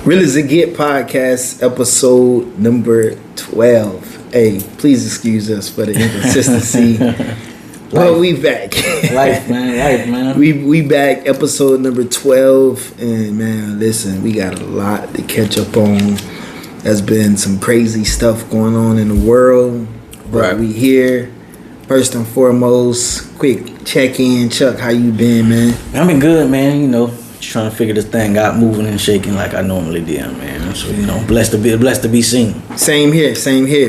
Realasitgetpodcast, episode number 12. Hey, please excuse us for the inconsistency. But we back. Life, man. We back, episode number 12. And man, listen, we got a lot to catch up on. There's been some crazy stuff going on in the world. But we here. First and foremost, quick check-in. Chuck, how you been, man? I've been good, man. You know, just trying to figure this thing out, moving and shaking like I normally do, man. So, you know, blessed to be seen. Same here.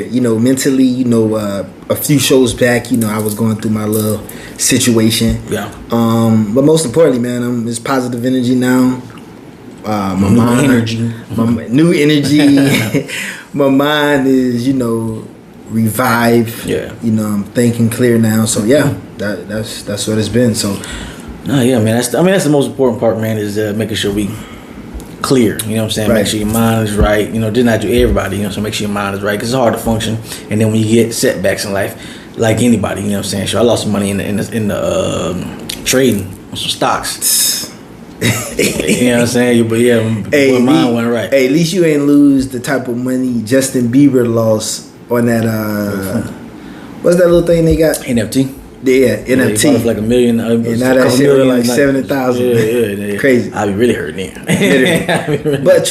You know, mentally, a few shows back, I was going through my little situation. Yeah. But most importantly, man, it's positive energy now. My new energy. My mind is, revived. Yeah. I'm thinking clear now. So yeah, that's what it's been. So. No, yeah, man. That's the most important part, man. Is making sure we clear. You know what I'm saying? Right. Make sure your mind is right. Just not to everybody. So make sure your mind is right because it's hard to function. And then when you get setbacks in life, like anybody, you know what I'm saying? Sure, I lost some money in the trading on some stocks. You know what I'm saying? But yeah, my mind went right. Hey, at least you ain't lose the type of money Justin Bieber lost on that. What's that little thing they got? NFT. Yeah, NFT. He like $1 million. And now that shit was like 70,000. Yeah. Crazy. I be really hurting there. But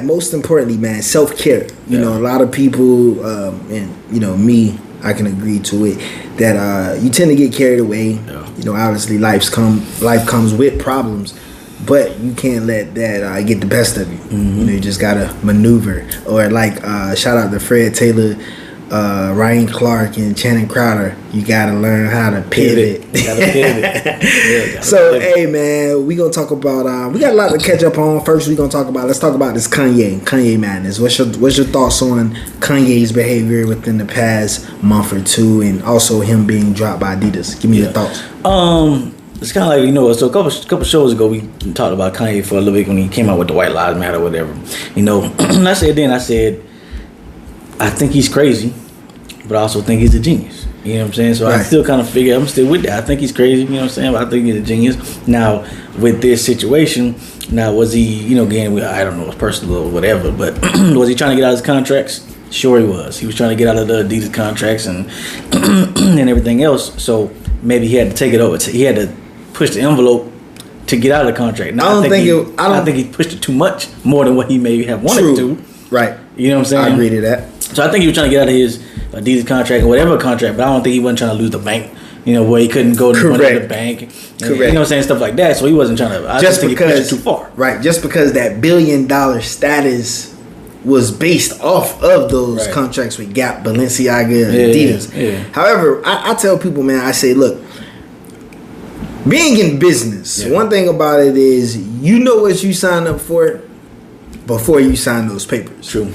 most importantly, man, self-care. A lot of people, and me, I can agree to it, that you tend to get carried away. Yeah. Obviously life comes with problems, but you can't let that get the best of you. Mm-hmm. You just gotta maneuver. Or like shout out to Fred Taylor, Ryan Clark, and Channing Crowder. You gotta learn how to pivot. Hey man, we gonna talk about we got a lot to catch up on. First let's talk about this Kanye madness. What's your thoughts on Kanye's behavior within the past month or two, and also him being dropped by Adidas? Give me your thoughts. It's kind of like, so a couple shows ago we talked about Kanye for a little bit when he came out with the White Lives Matter or whatever. And I said I think he's crazy, but I also think he's a genius. You know what I'm saying? So right. I still kind of figure I'm still with that. I think he's crazy, you know what I'm saying? But I think he's a genius. Now, with this situation, was he, again, I don't know, it's personal or whatever, but was he trying to get out of his contracts? Sure he was. He was trying to get out of the Adidas contracts and and everything else. So maybe he had to take it over. He had to push the envelope to get out of the contract. Now, I think he pushed it too much, more than what he maybe have wanted to. Right. You know what I'm saying? I agree to that. So I think he was trying to get out of his Adidas contract or whatever contract, but I don't think he wasn't trying to lose the bank. Where he couldn't go to the bank. Correct. You know what I'm saying? Stuff like that. So he wasn't trying to. I just think he pushed it too far. Right. Just because that $1 billion status was based off of those contracts with Gap, Balenciaga, and Adidas. Yeah. However, I tell people, man, I say, look, being in business, one thing about it is what you sign up for before you sign those papers. True.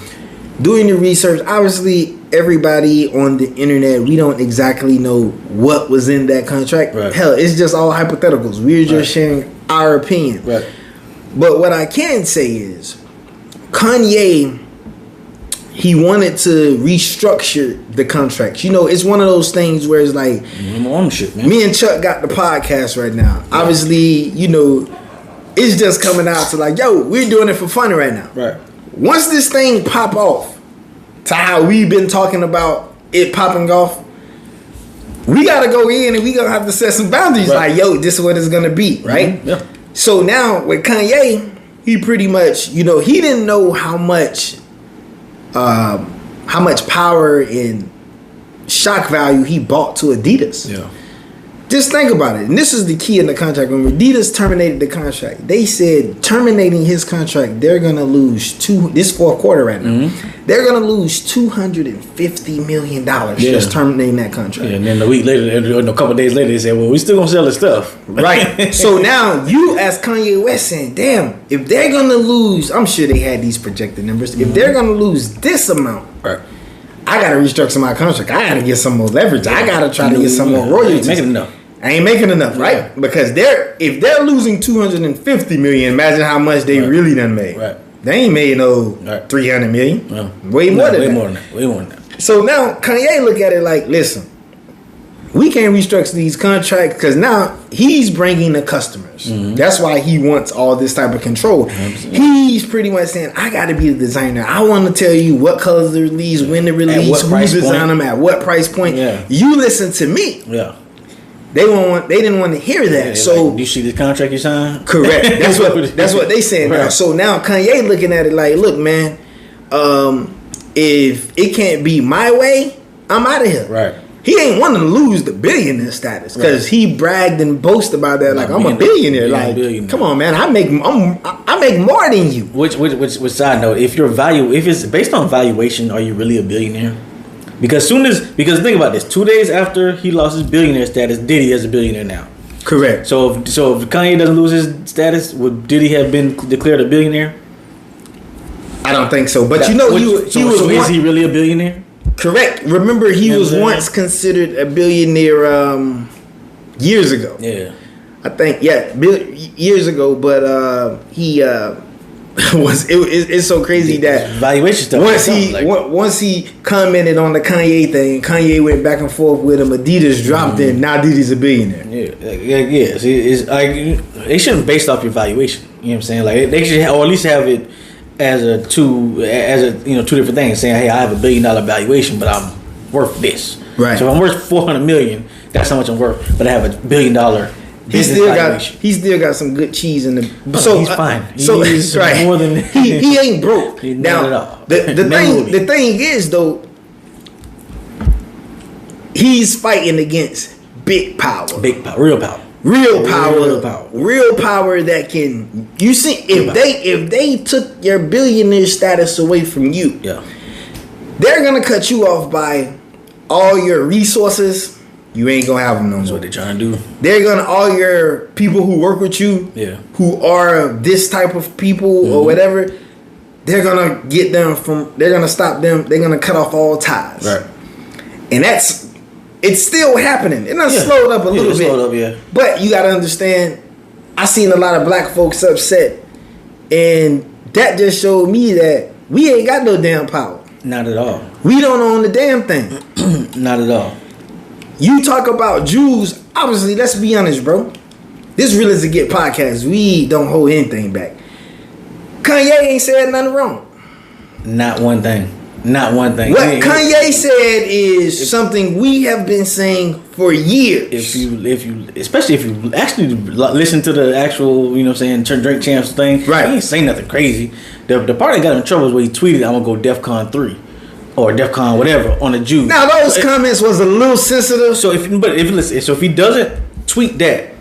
Doing your research, obviously everybody on the internet, we don't exactly know what was in that contract. Right. Hell, it's just all hypotheticals. We're just sharing our opinion. Right. But what I can say is Kanye, he wanted to restructure the contracts. It's one of those things where it's like me and Chuck got the podcast right now. Yeah. Obviously, it's just coming out to like, yo, we're doing it for fun right now. Right. Once this thing pop off to how we've been talking about it popping off, we gotta go in and we gonna have to set some boundaries. Right. Like, yo, this is what it's gonna be, right? Mm-hmm. Yeah. So now with Kanye, he pretty much, he didn't know how much power and shock value he bought to Adidas. Yeah. Just think about it. And this is the key in the contract. When Adidas terminated the contract, they said terminating his contract, they're going to lose this fourth quarter right now. Mm-hmm. They're going to lose $250 million just terminating that contract. Yeah, and then a couple of days later, they said, well, we still going to sell the stuff. Right. So now you as Kanye West saying, damn, if they're going to lose, I'm sure they had these projected numbers. Mm-hmm. If they're going to lose this amount, right, I got to restructure my contract. I got to get some more leverage. I got to try to get some more royalties. I ain't making enough, right? Because if they're losing $250 million, imagine how much they really done made. Right. They ain't made no $300 million. Way more than that. Way more than that. So now Kanye look at it like, listen, we can't restructure these contracts because now he's bringing the customers. Mm-hmm. That's why he wants all this type of control. 100%. He's pretty much saying, I got to be the designer. I want to tell you what colors to release, when to release, who design them, at what price point. Yeah. You listen to me. Yeah. They didn't want to hear that. Yeah, so like, you see the contract you signed? Correct. That's what they saying right. Now. So now Kanye looking at it like, look, man, if it can't be my way, I'm out of here. Right. He ain't want to lose the billionaire status because he bragged and boasted about that. Like, I'm a billionaire. Like, come on, man, I make more than you. Which side note? If it's based on valuation, are you really a billionaire? Because think about this. 2 days after he lost his billionaire status, Diddy is a billionaire now. Correct. So if Kanye doesn't lose his status, would Diddy have been declared a billionaire? I don't think so. But is he really a billionaire? Correct. Remember, he was once considered a billionaire years ago. Yeah. I think, years ago. But he it's so crazy that valuation stuff. Once he commented on the Kanye thing, Kanye went back and forth with him. Adidas dropped in. Now Diddy's a billionaire. Yeah. See, it's like they shouldn't base off your valuation. You know what I'm saying? Like they should, or at least have it as two different things, saying, hey, I have $1 billion valuation, but I'm worth this. Right. So if I'm worth $400 million, that's how much I'm worth. But I have $1 billion business valuation. He still got some good cheese in the. No, so he's fine. He's right. More than he ain't broke. Now at all. The thing is though, he's fighting against big power. Real power. Real power that can, you see, if they took your billionaire status away from you, they're gonna cut you off by all your resources. You ain't gonna have them no more. That's what they're trying to do. They're gonna, all your people who work with you, who are this type of people or whatever, they're gonna get them from. They're gonna stop them. They're gonna cut off all ties. Right. And it's still happening. It done slowed up a little bit. Slowed up, yeah. But you gotta understand, I seen a lot of black folks upset, and that just showed me that we ain't got no damn power. Not at all. We don't own the damn thing. Not at all. You talk about Jews, obviously, let's be honest, bro. This Realasitgetpodcast, we don't hold anything back. Kanye ain't said nothing wrong. Not one thing. What Kanye said is something we have been saying for years. Especially if you actually listen to the actual, you know what I'm saying, Drink Champs thing, right? He ain't saying nothing crazy. The part that got him in trouble was when he tweeted, "I'm gonna go DEFCON 3 or DEFCON whatever on the Jews." Now those comments was a little sensitive. So if he doesn't tweet that,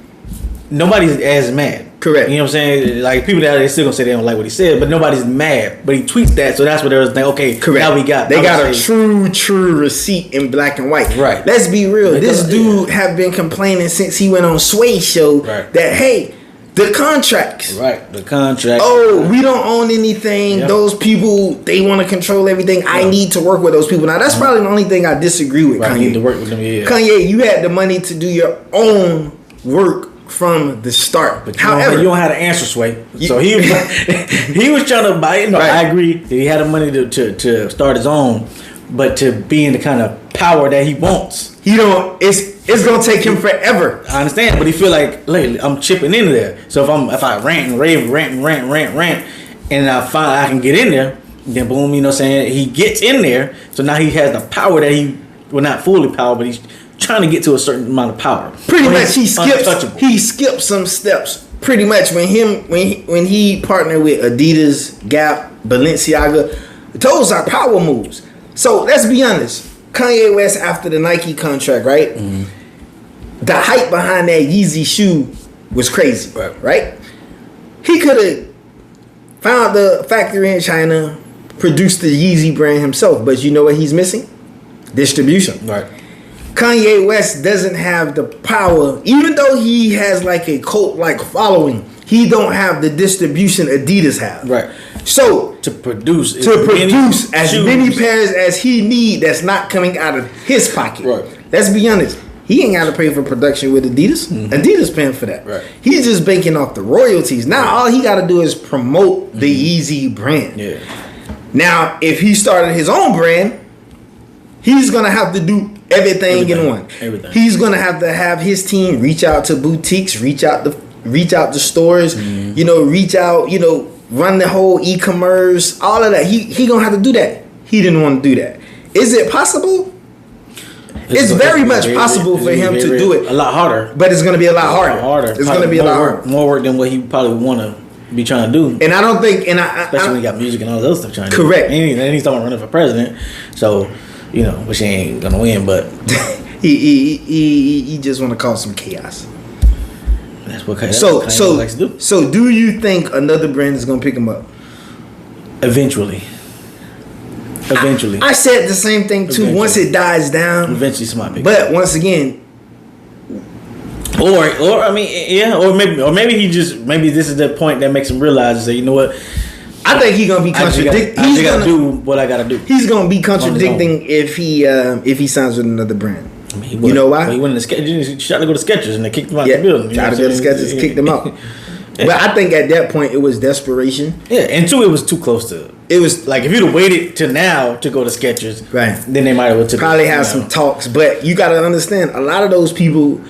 nobody's as mad. Correct. You know what I'm saying? Like, people that are still gonna say they don't like what he said, but nobody's mad. But he tweets that, so that's what they was thinking. Okay, correct. Now we got. They got a true receipt in black and white. Right. Let's be real. This dude have been complaining since he went on Sway show that hey, the contracts. Right. The contract. Oh, we don't own anything. Yep. Those people, they want to control everything. Yep. I need to work with those people. Now that's probably the only thing I disagree with. Right. Kanye. You need to work with them. Yeah. Kanye, you had the money to do your own work from the start, but you don't have to answer Sway. So he was trying to buy it. No, right. I agree that he had the money to start his own, but to be in the kind of power that he wants, he don't. It's gonna take him forever. I understand, but he feel like lately I'm chipping into there. So if I rant and rave, and I find I can get in there, then boom, you know what I'm saying, he gets in there. So now he has the power that not fully power, but he's trying to get to a certain amount of power. Pretty much, he skipped some steps. Pretty much when he partnered with Adidas, Gap, Balenciaga, those are power moves. So let's be honest. Kanye West, after the Nike contract, right? Mm-hmm. The hype behind that Yeezy shoe was crazy, right? He could have found the factory in China, produced the Yeezy brand himself, but you know what he's missing? Distribution. Right. Kanye West doesn't have the power, even though he has like a cult-like following. He don't have the distribution Adidas have. Right. So to produce as many pairs as he need, that's not coming out of his pocket. Right. Let's be honest. He ain't got to pay for production with Adidas. Mm-hmm. Adidas paying for that. Right. He's just banking off the royalties. Now all he got to do is promote the Yeezy brand. Yeah. Now if he started his own brand, he's gonna have to do Everything in one. Everything. He's gonna have to have his team reach out to boutiques, reach out to stores, you know, reach out, you know, run the whole e-commerce, all of that. He gonna have to do that. He didn't want to do that. Is it possible? It's very much possible for him to do it. A lot harder. But it's gonna be a lot harder. It's gonna be a lot harder. More work than what he probably want to be trying to do. And I don't think, especially when you got music and all this other stuff trying to do. Correct. And he's talking about running for president. So, you know, which he ain't gonna win, but he just want to cause some chaos. That's what Kanye likes to do. So do you think another brand is gonna pick him up? Eventually. I said the same thing too. Once it dies down, eventually somebody. But once again, or I mean, yeah, or maybe maybe this is the point that makes him realize that, you know what, I think he's gonna be contradicting. He's gonna do what I gotta do. He's gonna be contradicting if he signs with another brand. I mean, you know why? Well, he went in the Skechers. He tried to go to Skechers and they kicked him out the building. Tried to go to Skechers, kicked him out. But I think at that point it was desperation. Yeah, and two, it was too close to. It was like if you'd have waited to now to go to Skechers, right? Then they might have probably had some talks. But you got to understand, a lot of those people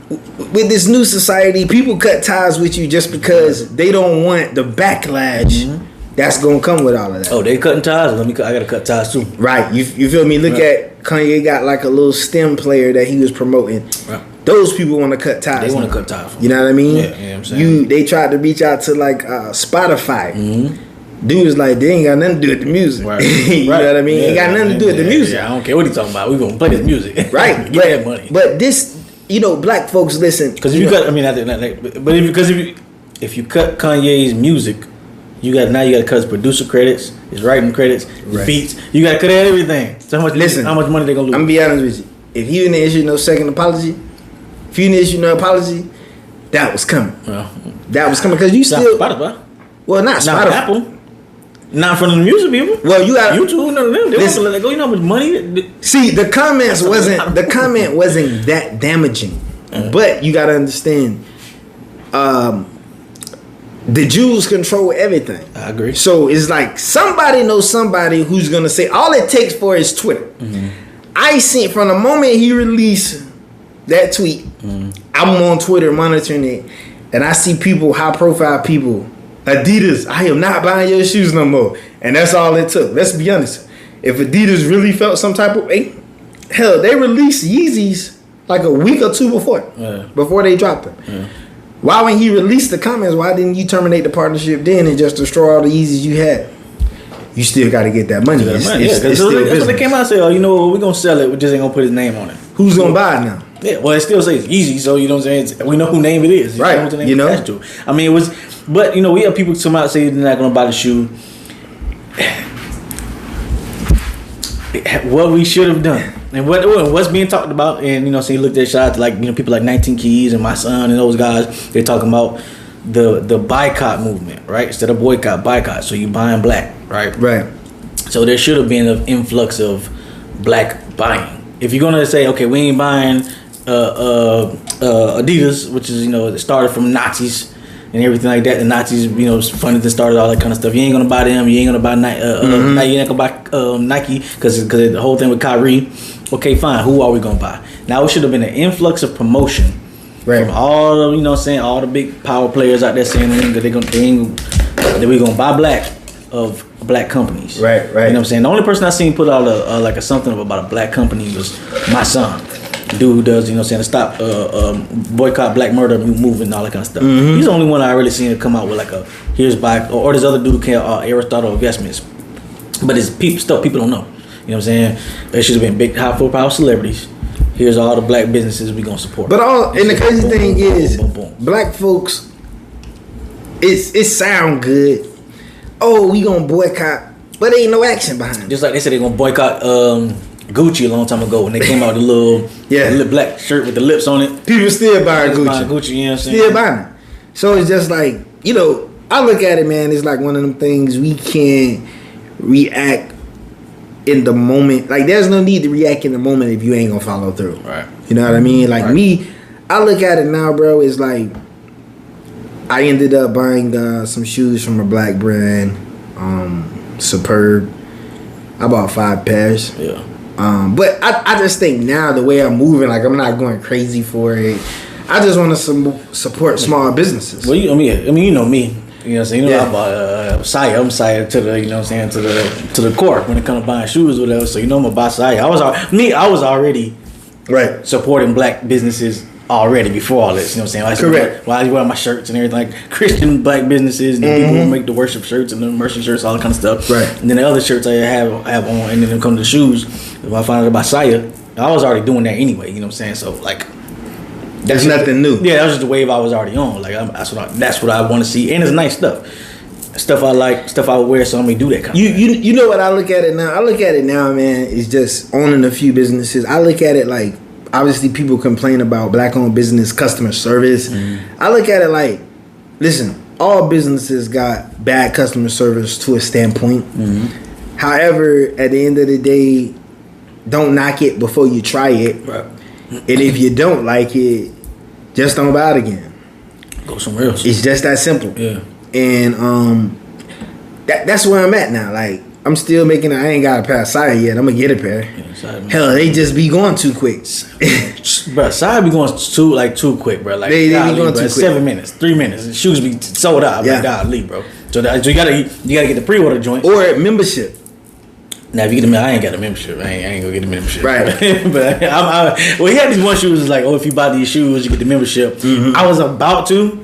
with this new society, people cut ties with you just because they don't want the backlash that's gonna come with all of that. Oh, they cutting ties. I gotta cut ties too. Right. You feel me? Look at Kanye got like a little STEM player that he was promoting. Right. Those people want to cut ties. They want to cut ties. You know what I mean? Yeah, I'm saying. They tried to reach out to like Spotify. Dude was like, they ain't got nothing to do with the music. Right. You know what I mean? Ain't got nothing to do with the music. Yeah, I don't care what he's talking about. We gonna play this music. Right. Get that money. But this, you know, black folks listen. Because if you cut, I mean, if you cut Kanye's music, you got to cut his producer credits, his writing credits, his beats. You got to cut everything. So how much money they gonna lose? I'm gonna be honest with you. If he didn't issue no second apology, if you didn't issue no apology, that was coming. Well, that was coming because you still. Spotify. Well, not Spotify. Not Apple. Not in front of the music people. Well, you got YouTube. None of them. They don't let that go. You know how much money. See, the comment wasn't that damaging, but you got to understand. The Jews control everything. I agree. So it's like somebody knows somebody who's gonna say all it takes for is Twitter. I seen from the moment he released that tweet, I'm on Twitter monitoring it, and I see people, high profile people, Adidas, I am not buying your shoes no more. And that's all it took. Let's be honest. If Adidas really felt some type of hell, they released Yeezys like a week or two before they dropped them. Yeah. Why, when he released the comments, why didn't you terminate the partnership then and just destroy all the Yeezys you had? You still got to get that money. It's still that's what they came out and said, oh, you know what, we're going to sell it. We just ain't going to put his name on it. Who's going to buy it now? Yeah, well, it still says Yeezy, so you know what I'm saying? We know who name it is. Right. You know? I mean, it was, but, you know, we have people come out and say they're not going to buy the shoe. What we should have done. And what's being talked about, and you know, so you looked at shots like, you know, people like 19 Keys and my son and those guys, they're talking about the boycott movement, right? Instead of boycott. So you buying black, right? Right. So there should have been an influx of black buying. If you're gonna say, okay, we ain't buying Adidas, which is, you know, it started from Nazis and everything like that. The Nazis, you know, funded and started all that kind of stuff. You ain't gonna buy them. You ain't gonna buy Nike. You ain't gonna buy Nike because the whole thing with Kyrie. Okay, fine. Who are we gonna buy? Now it should have been an influx of promotion from all the, you know, saying all the big power players out there saying that we gonna buy black of black companies. Right. You know what I'm saying? The only person I seen put out a something about a black company was my son. Dude who does, you know what I'm saying, to stop boycott black murder movement and all that kind of stuff. He's the only one I really seen to come out with like a here's black or this other dude who came Aristotle Investments. But it's stuff people don't know. You know what I'm saying? There should have been big high profile celebrities. Here's all the black businesses we gonna support. But and the crazy thing is, black folks, it sound good. Oh, we gonna boycott, but ain't no action behind it. Just like they said they gonna boycott Gucci a long time ago when they came out with the little black shirt with the lips on it. People still buying Gucci. You know what I'm saying? Still buying it. So it's just like, you know, I look at it, man, it's like one of them things we can't react in the moment. Like, there's no need to react in the moment if you ain't gonna follow through. Right. You know what I mean? Like me, I look at it now, bro, it's like I ended up buying some shoes from a black brand, Superb. I bought 5 pairs. Yeah. But I just think now the way I'm moving, like I'm not going crazy for it. I just want to support small businesses. Well, I mean, you know me. You know what I'm saying? You know, I'm Saya to the, you know what I'm saying, to the core when it comes to buying shoes or whatever. So, you know, I'm about Saya. I was already supporting black businesses already before all this. You know what I'm saying? Correct. While I wear my shirts and everything, like Christian black businesses and the people who make the worship shirts and the immersion shirts, all that kind of stuff. Right. And then the other shirts I have on, and then when it comes to shoes, if I find out about Saya, I was already doing that anyway. You know what I'm saying? So, like, that's nothing new. Yeah, that was just the wave I was already on. Like that's what I want to see, and it's nice stuff I like, stuff I would wear. So I'm gonna do that kind of thing. You know what I look at it now? I look at it now, man. It's just owning a few businesses. I look at it like, obviously people complain about black-owned business customer service. I look at it like, listen, all businesses got bad customer service to a standpoint. However, at the end of the day, don't knock it before you try it. Right. And if you don't like it, just don't buy it again. Go somewhere else. It's just that simple. Yeah. And that's where I'm at now. Like, I'm still making I ain't got a pair of Saya yet. I'm gonna get a pair. Yeah, hell, they just be going too quick. Bro, Saya be going too quick, bro. Like, they be going too quick. 7 minutes, 3 minutes. Shoes be sold out. Yeah. Like, golly, bro. So you gotta get the pre-order joints. Or membership. Now, if you get I ain't got a membership. I ain't gonna get the membership. Right. But well, he had these one shoes like, if you buy these shoes, you get the membership. I was about to,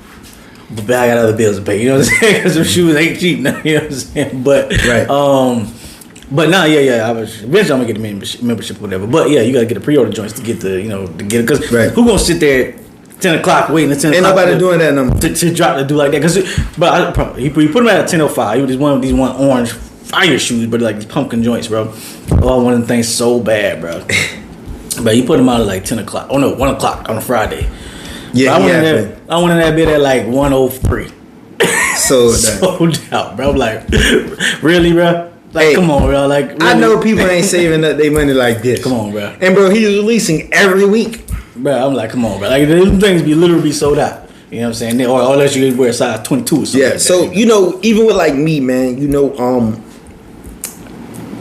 but I got other bills to pay. You know what I'm saying? Because the shoes ain't cheap now. You know what I'm saying? But but now, eventually I'm gonna get the membership, or whatever. But yeah, you gotta get the pre-order joints to get it, because who gonna sit there 10 o'clock waiting at 10 ain't o'clock? Ain't nobody doing that number to drop to do like that. But he put him at 10:05. He was these one orange fire shoes, but like these pumpkin joints, bro. Oh, I wanted them things so bad, bro. But he put them out at like 10 o'clock. Oh no, 1 o'clock on a Friday. Yeah, I wanted that bit at like 1:03. Sold out, bro. I'm like, really, bro? Like, hey, come on, bro. Like, really? I know people ain't saving up their money like this. Come on, bro. And bro, he's releasing every week. Bro, I'm like, come on, bro. Like, them things be literally sold out. You know what I'm saying? Or unless you wear a size 22 or something. Yeah. Like so that. Even with like me, man,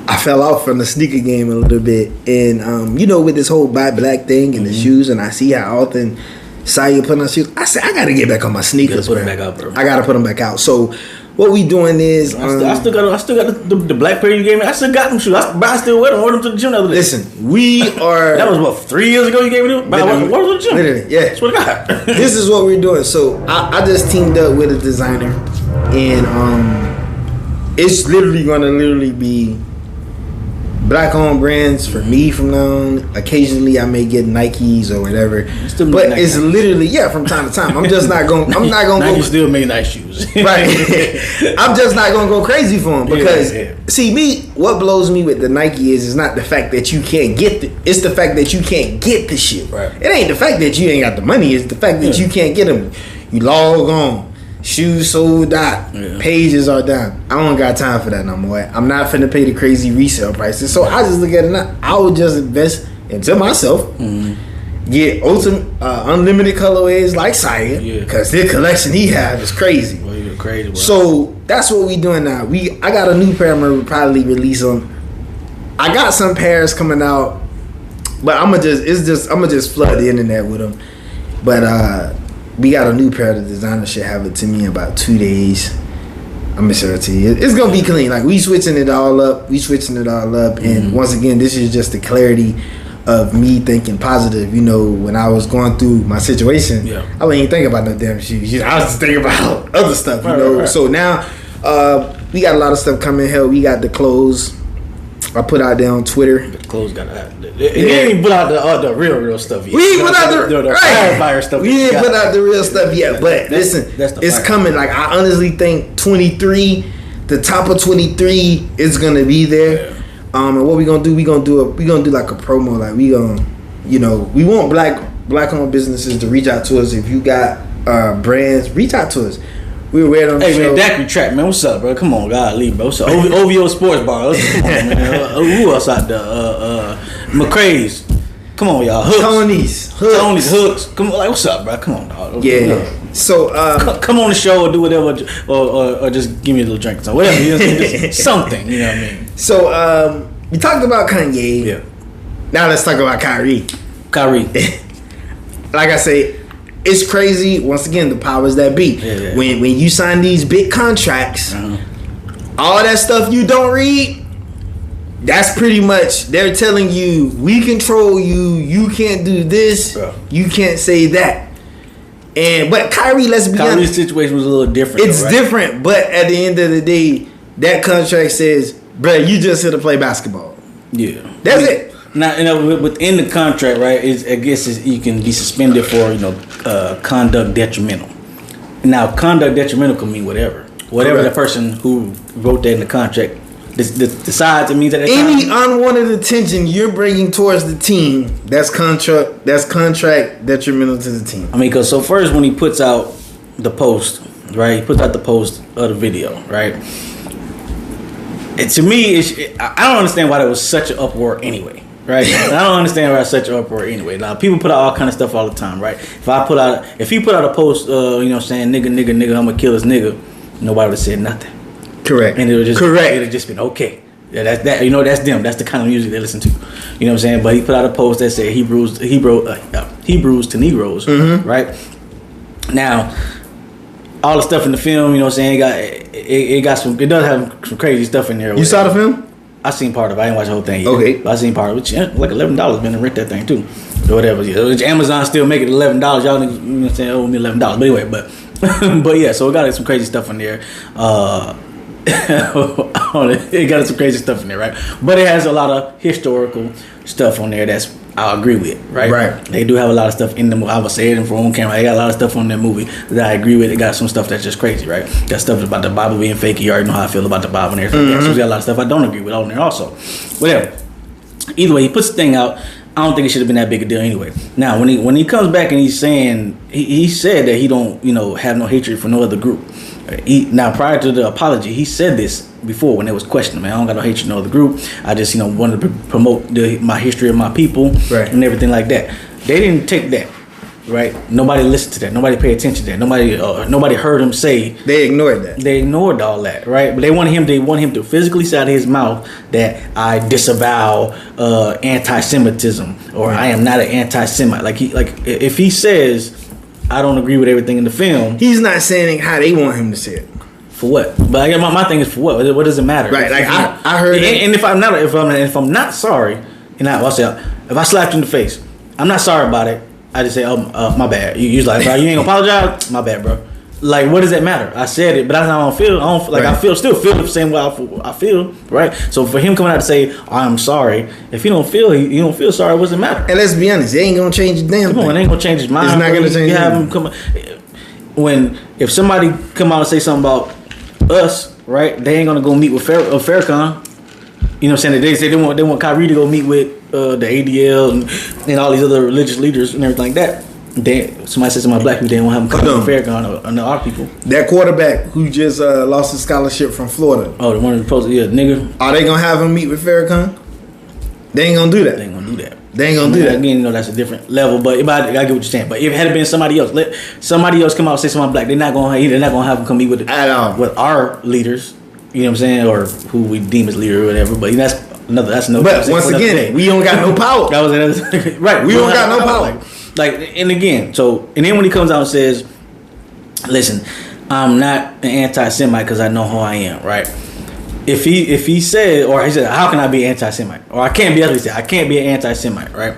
I fell off from the sneaker game a little bit, and with this whole buy black thing and the shoes, and I see how often Saya put on shoes. I said I gotta get back on my sneakers. Put them back out, bro. I gotta put them back out. So what we doing is I still got the black pair you gave me. I still got them shoes. I still wear them. Wore them to the gym the other day. Listen, we are. That was what 3 years ago. You gave me them. I wore them to the gym. Literally, yeah. Swear to God. This is what we're doing. So I just teamed up with a designer, and it's literally gonna be black-owned brands for me from now on. Occasionally, I may get Nikes or whatever, but Nike. It's literally from time to time. I'm just not going. I'm not going. Nike still make nice shoes, right? I'm just not going to go crazy for them because see me. What blows me with the Nike is not the fact that you can't get it's the fact that you can't get the shit. Right. It ain't the fact that you ain't got the money. It's the fact that you can't get them. You log on. Shoes sold out. Pages are down. I don't got time for that no more. I'm not finna pay the crazy resale prices. So I just look at it now. I would just invest into myself. Get ultimate unlimited colorways like Saya, because the collection he have is crazy. Well, you're crazy. Bro. So that's what we doing now. I got a new pair. I'm gonna probably release them. I got some pairs coming out, but I'm gonna just flood the internet with them. But we got a new pair. The designer should have it to me in about 2 days. I'm gonna show it to you. It's gonna be clean. Like we switching it all up. And once again, this is just the clarity of me thinking positive. When I was going through my situation, I wasn't even thinking about no damn shoes. I was just thinking about other stuff. Right. So now we got a lot of stuff coming. Hell, we got the clothes. I put out there on Twitter. The clothes got out. They ain't even put out the real stuff yet. We ain't put out the fire stuff. We ain't put out the real stuff yet. But listen, it's coming. Like I honestly think 23, the top of 23 is gonna be there. And what we gonna do? We gonna do like a promo. Like we want black-owned businesses to reach out to us. If you got brands, reach out to us. We were on the show. Man, Daiquiri Trap, man. What's up, bro? Come on, God, leave, bro. What's up? OVO Sports Bar. Come on, man. Who else out there? McCrae's. Come on, y'all. Hooks. Tony's Hooks. Come on, like, what's up, bro? Come on, dog. Yeah. So come on the show or do whatever, or just give me a little drink or something. Whatever, just something. You know what I mean? So we talked about Kanye. Yeah. Now let's talk about Kyrie. Like I say, it's crazy. Once again, the powers that be. Yeah. When you sign these big contracts, all that stuff you don't read, that's pretty much they're telling you, we control you. You can't do this. Bro. You can't say that. But Kyrie, let's be honest. Kyrie's situation was a little different. It's different, but at the end of the day, that contract says, bro, you just here to play basketball. Yeah. That's it. Now, within the contract, right? I guess you can be suspended for conduct detrimental. Now, conduct detrimental can mean whatever the person who wrote that in the contract decides it means at that any time. Unwanted attention you're bringing towards the team, that's contract detrimental to the team. I mean, because so first when he puts out the post, right? He puts out the post of the video, right? To me, I don't understand why there was such an uproar anyway. Right, I don't understand why such an uproar anyway. Now people put out all kind of stuff all the time, right? If he put out a post, saying nigga, I'm gonna kill this nigga, nobody would have said nothing. Correct. And it would have just been okay. Yeah, that's that. That's them. That's the kind of music they listen to. You know what I'm saying? But he put out a post that said Hebrews to Negroes, right? Now, all the stuff in the film, it does have some crazy stuff in there. You saw the film? I seen part of it. I didn't watch the whole thing yet. Okay. But I seen part of it. Like $11, man, to rent that thing too. Or whatever. Yeah. Amazon still make it $11. Y'all niggas, owe me $11. But anyway, but yeah, so it got some crazy stuff in there. It got some crazy stuff in there, right? But it has a lot of historical stuff on there that's I agree with, right? Right. They do have a lot of stuff in the movie. I would say it in for on camera. They got a lot of stuff on that movie that I agree with. They got some stuff that's just crazy, right? Got stuff about the Bible being fake. You already know how I feel about the Bible and everything. So we got a lot of stuff I don't agree with on there also. Whatever. Either way, he puts the thing out. I don't think it should have been that big a deal anyway. Now, when he comes back and he's saying he said that he don't have no hatred for no other group. Now, prior to the apology, he said this before when they was questioning, man, I don't got no hatred for no other group. I just wanted to promote my history of my people, right, and everything like that. They didn't take that, right? Nobody listened to that. Nobody paid attention to that. Nobody heard him say. They ignored that. They ignored all that, right? But they want him to physically say out of his mouth that I disavow anti-Semitism or right, I am not an anti-Semite. Like if he says I don't agree with everything in the film, he's not saying it how they want him to say it. For what? But I guess my thing is for what? What does it matter? Right. Like I heard. And if I'm not sorry, and I'll say if I slapped you in the face, I'm not sorry about it. I just say, my bad. You like, bro, you ain't gonna apologize? My bad, bro. Like, what does that matter? I said it, but that's how I don't feel. Right. I still feel the same way I feel, right? So for him coming out to say, I'm sorry, if he don't feel sorry, what does it matter? And let's be honest, it ain't gonna change the damn thing. It ain't gonna change his mind. It's not gonna change. You have him come. If somebody come out and say something about us, right? They ain't gonna go meet with Farrakhan. You know what I'm saying? They say they want Kyrie to go meet with the ADL and all these other religious leaders and everything like that. Somebody says to my black people, they won't have them come with Farrakhan or our people. That quarterback who just lost his scholarship from Florida. Oh, the one who's supposed to, nigga. Are they gonna have him meet with Farrakhan? They ain't gonna do that. They ain't gonna do that. They ain't gonna do that. Again, that's a different level. But I get what you're saying. But if it had been somebody else, let somebody else come out and say something black, they're not gonna have them come meet with at all with our leaders. You know what I'm saying, or who we deem as leader or whatever. But that's another. But once again, we don't got no power. That was another. Right. We don't got no power. And again, and then when he comes out and says, "Listen, I'm not an anti-Semite because I know who I am," right? If he said, or he said, how can I be an anti-Semite? Or I can't be, I can't be an anti-Semite, right?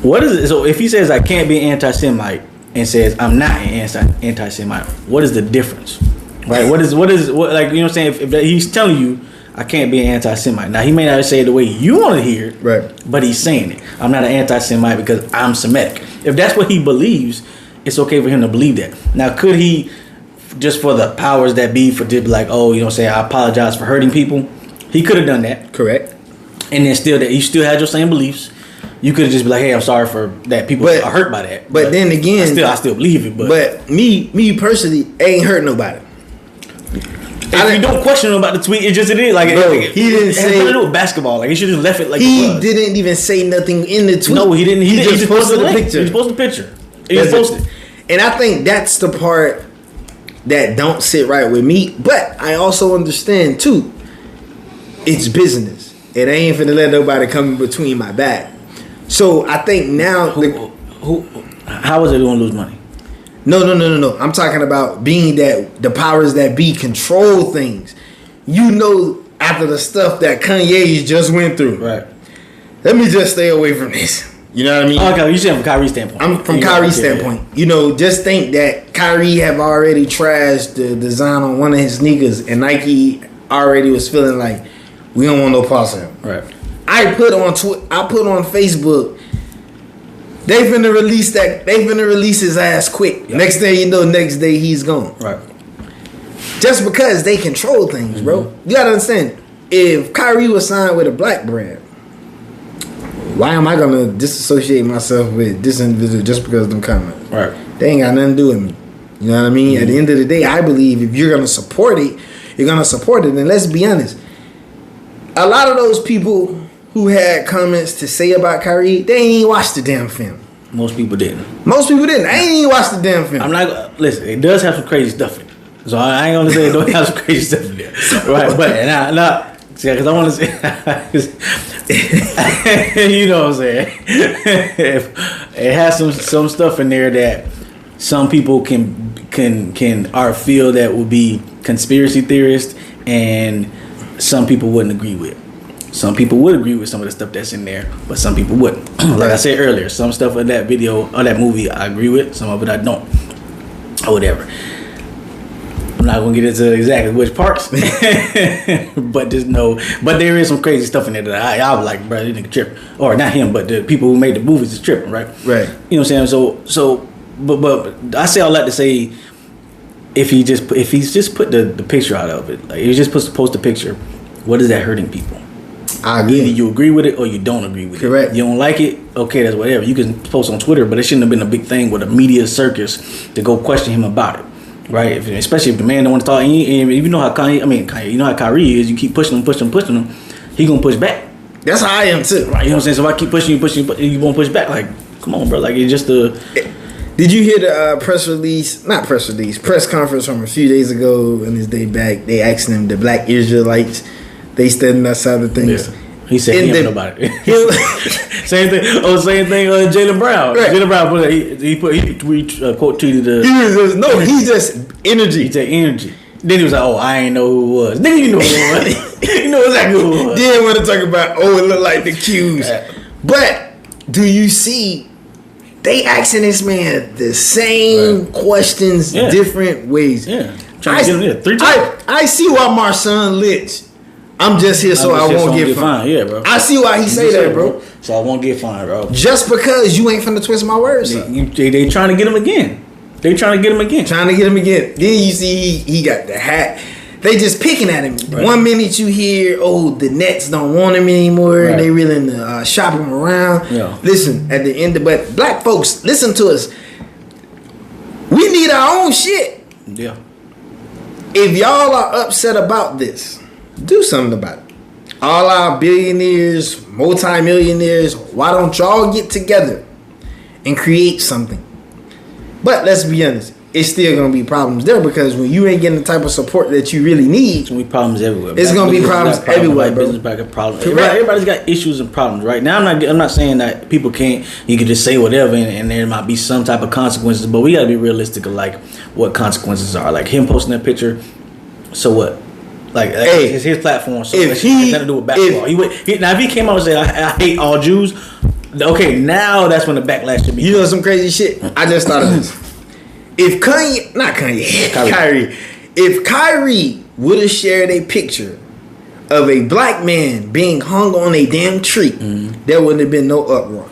What is it? So if he says I can't be an anti-Semite and says I'm not an anti-Semite, what is the difference? Right? What like, you know what I'm saying? If he's telling you I can't be an anti-Semite. Now he may not say it the way you want to hear it, right? But he's saying it. I'm not an anti-Semite because I'm Semitic. If that's what he believes, it's okay for him to believe that. Now could he, just for the powers that be, for to be like, oh, you know what I'm saying, I apologize for hurting people. He could have done that. Correct. And then still that you still had your same beliefs. You could have just be like, hey, I'm sorry for that. People are hurt by that. But then again, I still believe it. But me personally, ain't hurt nobody. If you don't question him about the tweet, it is. Like, bro, he didn't say nothing to do with basketball. Like, he should have left it like he it was. Didn't even say nothing in the tweet. No, he didn't. He just posted the picture. He just posted the picture. He just posted. And I think that's the part that don't sit right with me. But I also understand too, it's business. and I ain't finna let nobody come in between my back. So I think now, how is it gonna lose money? No. I'm talking about being that the powers that be control things. You know, after the stuff that Kanye just went through, right? Let me just stay away from this. You know what I mean? Okay, you said from Kyrie's standpoint. I'm from Kyrie's standpoint. Yeah. You know, just think that Kyrie have already trashed the design on one of his sneakers, and Nike already was feeling like we don't want no parts of him. Right. I put on Facebook. They finna release that. They finna release his ass quick. Yep. Next thing you know, next day he's gone. Right. Just because they control things, bro. You gotta understand. If Kyrie was signed with a black brand, why am I gonna disassociate myself with this individual just because of them comments? Right. They ain't got nothing to do with me. You know what I mean? At the end of the day, I believe if you're gonna support it, you're gonna support it. And let's be honest, a lot of those people who had comments to say about Kyrie, they ain't even watched the damn film. Most people didn't. I ain't even watched the damn film. I'm not. Listen, it does have some crazy stuff in it. So I ain't gonna say it don't have some crazy stuff in there. Right, but because I want to say, you know what I'm saying. It has some stuff in there that some people can feel that would be conspiracy theorists, and some people wouldn't agree with. Some people would agree with some of the stuff that's in there, but some people wouldn't. Like I said earlier, some stuff in that video or that movie I agree with, some of it I don't, or whatever. I'm not gonna get into exactly which parts, but there is some crazy stuff in there that I was like, bro, this nigga tripping, or not him, but the people who made the movies is tripping, right? Right. You know what I'm saying? So, but I say all that to say, if he's just put the picture out of it, like if he just post the picture, what is that hurting people? I agree. Either you agree with it or you don't agree with Correct. it. You don't like it, okay, that's whatever. You can post on Twitter, but it shouldn't have been a big thing with a media circus to go question him about it. Right, especially if the man don't want to talk, and you know how Kanye, you know how Kyrie is. You keep pushing him, he gonna push back. That's how I am too. Right, you know what I'm saying. So if I keep pushing you won't push back. Like, come on, bro. Like it's just a. Did you hear the press conference from a few days ago and this day back? They asking him the black Israelites, they standing outside the things. Yeah. He said he ain't nobody. Same thing. Same thing. Jaylen Brown. Right. Jaylen Brown he quote tweeted the. He's just energy. He said energy. Then he was like, "Oh, I ain't know who it was." Then you know who it was. You know exactly who it was. Didn't want to talk about. Oh, it looked like the Qs. But do you see? They asking this man the same questions, different ways. Yeah. Trying to get him there 3 times. I see why Marshawn Lynch. I'm just here so I won't get fined. Yeah, bro. I see why he say that, bro. So I won't get fined, bro. Just because you ain't finna twist my words. They trying to get him again. Trying to get him again. Then you see he got the hat. They just picking at him. Right. 1 minute you hear, the Nets don't want him anymore. Right. They willing to shop him around. Yeah. Listen, at the end but black folks, listen to us. We need our own shit. Yeah. If y'all are upset about this, do something about it. All our billionaires, multimillionaires, why don't y'all get together and create something? But let's be honest, it's still gonna be problems there because when you ain't getting the type of support that you really need, it's gonna be problems everywhere. It's gonna be problems everywhere, bro. Business back problems. Everybody's got issues and problems, right? Now I'm not saying that people you can just say whatever and there might be some type of consequences, but we gotta be realistic of like what consequences are. Like him posting that picture, so what? Like it's his platform, so it has nothing to do with basketball. Now if he came out and said I hate all Jews, okay, now that's when the backlash should be. You know some crazy shit? I just thought of this. If Kyrie, if Kyrie would have shared a picture of a black man being hung on a damn tree, there wouldn't have been no uproar.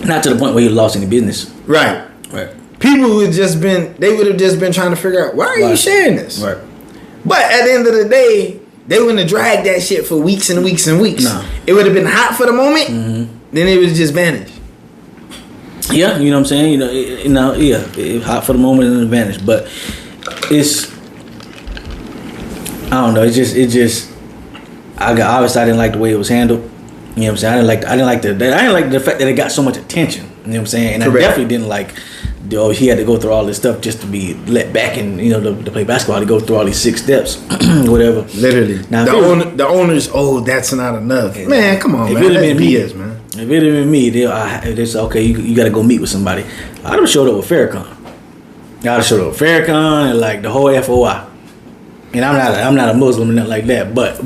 Not to the point where he lost any business. Right. People would have just been trying to figure out why are you sharing this? Right. But at the end of the day, they wouldn't have dragged that shit for weeks and weeks and weeks. No. It would have been hot for the moment, then it would just vanish. Yeah, you know what I'm saying? It hot for the moment and then vanish. But it's I don't know, obviously I didn't like the way it was handled. You know what I'm saying? I didn't like the fact that it got so much attention. You know what I'm saying? And correct. I definitely didn't like he had to go through all this stuff just to be let back and to play basketball. To go through all these 6 steps, whatever. Literally, now the owners. Oh, that's not enough, man. Come on, man. That's BS, man. If it had been me, they say, okay, you got to go meet with somebody. I'd have showed up with Farrakhan. I'd have showed up with Farrakhan and like the whole FOI. And I'm not a Muslim or nothing like that, but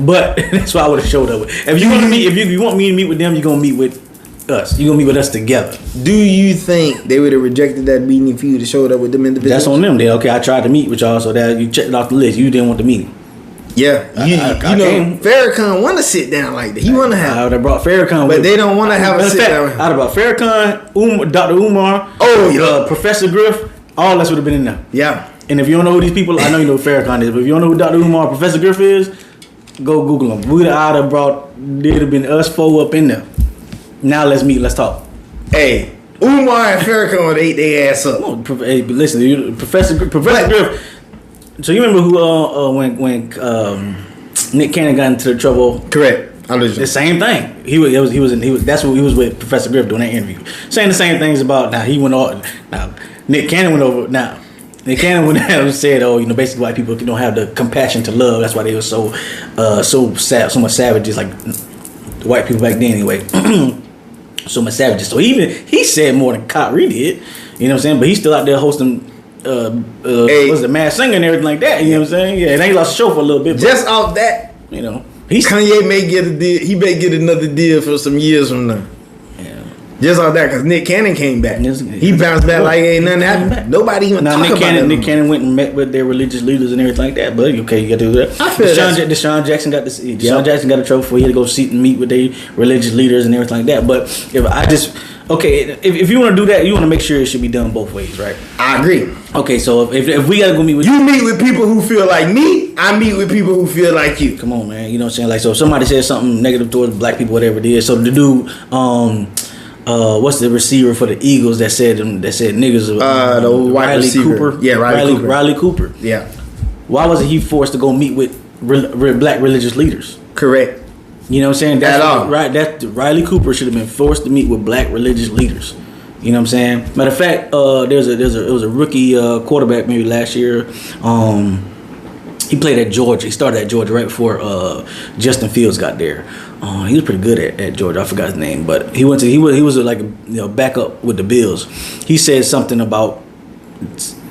that's why I would have showed up with. If you want to meet, if you want me to meet with them, you're gonna meet with us. You're gonna meet with us together. Do you think they would have rejected that meeting if you would have showed up with them individuals? That's on them. Okay, I tried to meet with y'all, so that you checked it off the list. You didn't want the meeting. Yeah, Farrakhan want to sit down like that. He want to have. I would have brought Farrakhan, but they don't want to have a sit down. I'd have brought Farrakhan, Dr. Umar, Professor Griff. All that would have been in there. Yeah. And if you don't know who these people, I know you know who Farrakhan is, but if you don't know who Dr. Umar or Professor Griff is, go Google them. I'd have brought. There'd have been us 4 up in there. Now let's meet. Let's talk. Hey, Umar and Farrakhan would ate their ass up. Hey, but listen, Professor Griff. So you remember who when Nick Cannon got into the trouble? Correct. The same thing. He was that's what he was with Professor Griff doing that interview, saying the same things about. Now he went on. Now Nick Cannon went over. Now Nick Cannon went out and said, basically white people don't have the compassion to love. That's why they were so sad, so much savages, like the white people back then anyway. So much savages. So he said more than Kyrie did. You know what I'm saying? But he's still out there hosting. Was the Masked Singer and everything like that? You know what I'm saying? Yeah, and they lost the show for a little bit. Just off that, Kanye may get a deal. He may get another deal for some years from now. Yeah. Just off that, because Nick Cannon came back. He bounced back like ain't nothing happened. Nobody even talk about it. Nick Cannon went and met with their religious leaders and everything like that. But okay, you got to do that. Deshaun Jackson got this. Deshaun Jackson got a trouble for he had to go sit and meet with their religious leaders and everything like that. But if you want to do that, you want to make sure it should be done both ways, right? I agree. Okay, so if we gotta go meet with you, meet with people who feel like me. I meet with people who feel like you. Come on, man. You know what I'm saying? Like, so if somebody says something negative towards black people, whatever it is. So the dude, what's the receiver for the Eagles that said niggas? The white Riley receiver. Cooper. Yeah, Riley Cooper. Yeah. Why wasn't he forced to go meet with black religious leaders? Correct. You know what I'm saying? At all. Right. That Riley Cooper should have been forced to meet with black religious leaders. You know what I'm saying? Matter of fact, it was a rookie quarterback maybe last year. He played at Georgia. He started at Georgia right before Justin Fields got there. He was pretty good at Georgia. I forgot his name, but he was like backup with the Bills. He said something about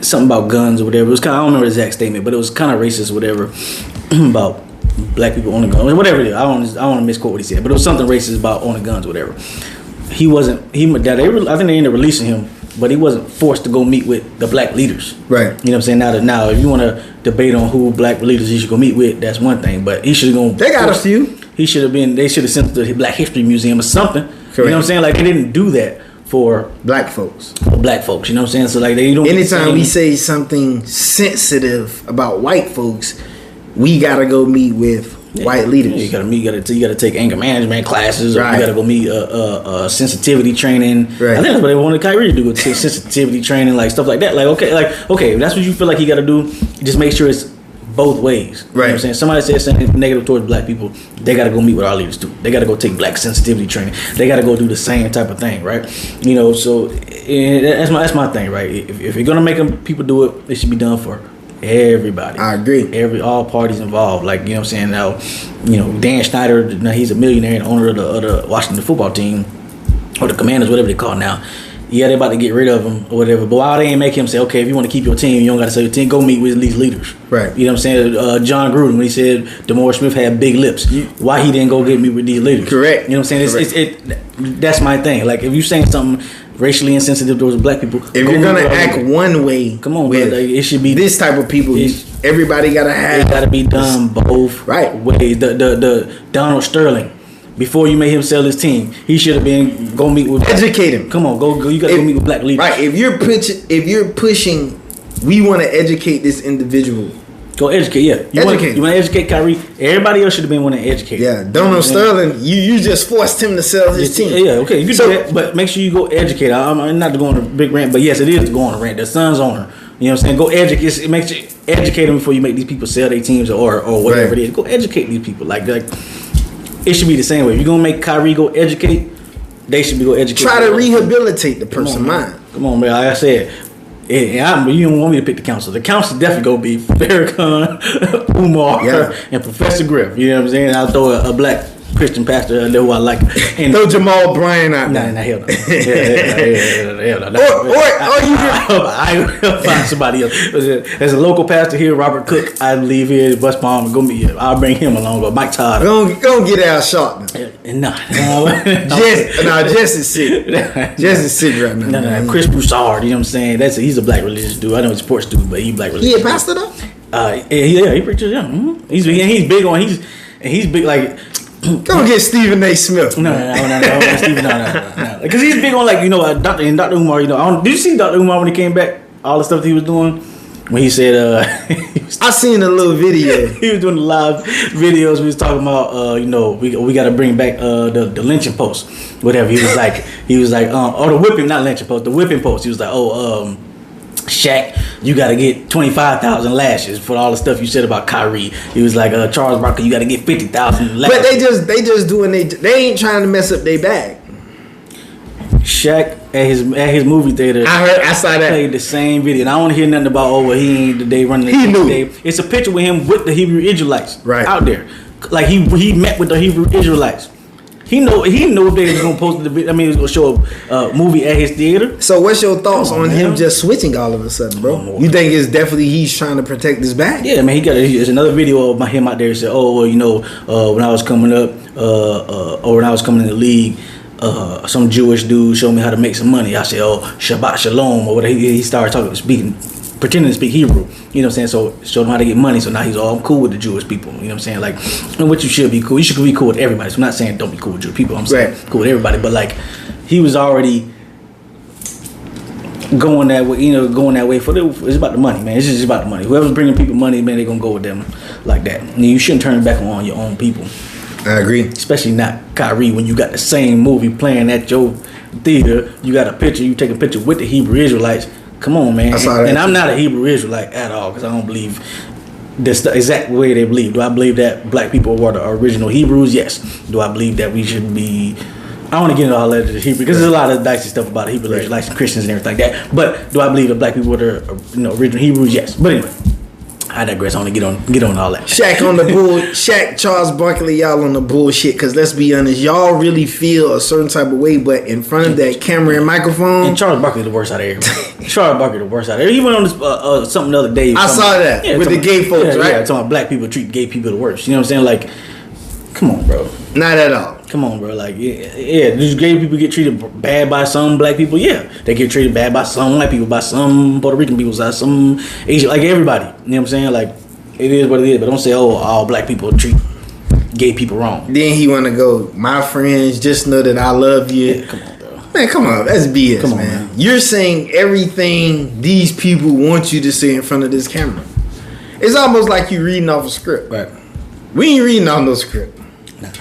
guns or whatever. It was kind of, I don't remember the exact statement, but it was kind of racist or whatever about black people owning guns, whatever it is. I don't want to misquote what he said, but it was something racist about owning guns or whatever. He wasn't. I think they ended up releasing him, but he wasn't forced to go meet with the black leaders. Right. You know what I'm saying? Now, if you want to debate on who black leaders he should go meet with, that's one thing. But he should have gone. They got a few. He should have been. They should have sent to the Black History Museum or something. Correct. You know what I'm saying? Like, they didn't do that for black folks. You know what I'm saying? So like, they don't. Anytime we say something sensitive about white folks, we gotta go meet with white leaders. You gotta take anger management classes, or you gotta go meet sensitivity training. Right. I think that's what they wanted Kyrie to do, with sensitivity training, like stuff like that. Like okay, if that's what you feel like you gotta do, just make sure it's both ways. You know what I'm saying? Somebody says something negative towards black people, they gotta go meet with our leaders too. They gotta go take black sensitivity training. They gotta go do the same type of thing, right? So that's my thing, right? If you're gonna make people do it, it should be done for everybody. I agree. All parties involved. Like, you know what I'm saying? Now, Dan Snyder, now he's a millionaire and owner of the Washington football team, or the Commanders, whatever they call it now. Yeah, they're about to get rid of him or whatever. But why they ain't make him say, okay, if you want to keep your team, you don't got to sell your team. Go meet with these leaders. Right. You know what I'm saying? John Gruden, when he said DeMaurice Smith had big lips, why he didn't go get me with these leaders? Correct. You know what I'm saying? That's my thing. Like, if you're saying something racially insensitive towards black people, if you're gonna act one way, come on, with it should be this type of people. Everybody gotta have. It gotta be done both ways. The Donald Sterling, before you made him sell his team, he should have been go meet with. Educate him. Come on, go. You gotta go meet with black leaders. Right. If you're pushing, we want to educate this individual. Go educate, yeah. You want to educate Kyrie. Everybody else should have been one to educate. Yeah, Donald Sterling, you just forced him to sell his team. Yeah, okay, you can do that, but make sure you go educate. I'm not to go on a big rant, but yes, it is to go on a rant. The Suns owner, you know what I'm saying? Go educate. It makes you educate them before you make these people sell their teams or whatever it is. Go educate these people. Like it should be the same way. If you're gonna make Kyrie go educate, they should be go educate. Try to rehabilitate the person's mind. Come on, man. Like I said, And you don't want me to pick the council. The council definitely gonna be Farrakhan, Umar, and Professor Griff. You know what I'm saying? I'll throw a black Christian pastor who I like. And throw Jamal Bryant out. Nah, hell no. Hell no. I will find somebody else. There's a local pastor here, Robert Cook. I believe here in West Palm. I'll bring him along. But Mike Todd. Go get Al Sharpton. Jess is sick. Jess is sick right now. No. Chris Broussard. You know what I'm saying? He's a black religious dude. I know he's a sports dude, but he's black religious. He a pastor though? He preaches. Yeah, mm-hmm. He's big on. He's big like. Go get Stephen A. Smith. No. Because he's big on Dr. Umar. Did you see Dr. Umar when he came back? All the stuff that he was doing. When he said, I seen a little video. He was doing the live videos. We was talking about, we got to bring back the lynching post, whatever. He was like, the whipping, not lynching post, the whipping post. He was like, Shaq, you got to get 25,000 lashes for all the stuff you said about Kyrie. He was like, Charles Barkley, you got to get 50,000 lashes. But they just doing they ain't trying to mess up their bag. Shaq at his movie theater. I saw that. Played the same video, and I don't hear nothing about he ain't the day running. He knew. It's a picture with him with the Hebrew Israelites out there, like he met with the Hebrew Israelites. He know if they was gonna post the video. I mean, he was gonna show a movie at his theater. So, what's your thoughts on him just switching all of a sudden, bro? You think it's definitely he's trying to protect his back? Yeah, man. There's another video of him out there. He said, when I was coming up, or when I was coming in the league. Some Jewish dude showed me how to make some money. I said, Shabbat Shalom, or whatever. He started pretending to speak Hebrew. You know what I'm saying? So showed him how to get money. So now he's I'm cool with the Jewish people. You know what I'm saying? Like, and what you should be cool. You should be cool with everybody. So I'm not saying don't be cool with Jewish people. I'm saying cool with everybody. But like, he was already going that way. It's about the money, man. It's just about the money. Whoever's bringing people money, man, they're gonna go with them like that. And you shouldn't turn it back on your own people. I agree. Especially not Kyrie when you got the same movie playing at your theater. You got a picture. You take a picture with the Hebrew Israelites. Come on, man. And I'm not a Hebrew Israelite at all because I don't believe that's the exact way they believe. Do I believe that black people were the original Hebrews? Yes. Do I believe that we should be... I don't want to get into all that Hebrew because there's a lot of dicey stuff about Hebrew Israelites and Christians and everything like that. But do I believe that black people were the original Hebrews? Yes. But anyway. I digress. I want to get on all that. Shaq on the bull. Shaq, Charles Barkley, y'all on the bullshit. Because let's be honest, y'all really feel a certain type of way, but in front of that camera and microphone. And Charles Barkley the worst out of everybody. Charles Barkley the worst out of everybody. He went on this something the other day. I saw that with the gay folks, right? Yeah, talking about black people treat gay people the worst. You know what I'm saying? Like, come on, bro. Not at all. Come on, bro. Like, yeah. These gay people get treated bad by some black people. Yeah, they get treated bad by some white people, by some Puerto Rican people, by some Asian, like everybody. You know what I'm saying? Like. It is what it is, but don't say, all black people treat gay people wrong. Then he want to go, my friends, just know that I love you. Yeah, come on, bro. Man, come on. That's BS, come on, man. You're saying everything these people want you to say in front of this camera. It's almost like you reading off a script. Right. We ain't reading off no script. Nah.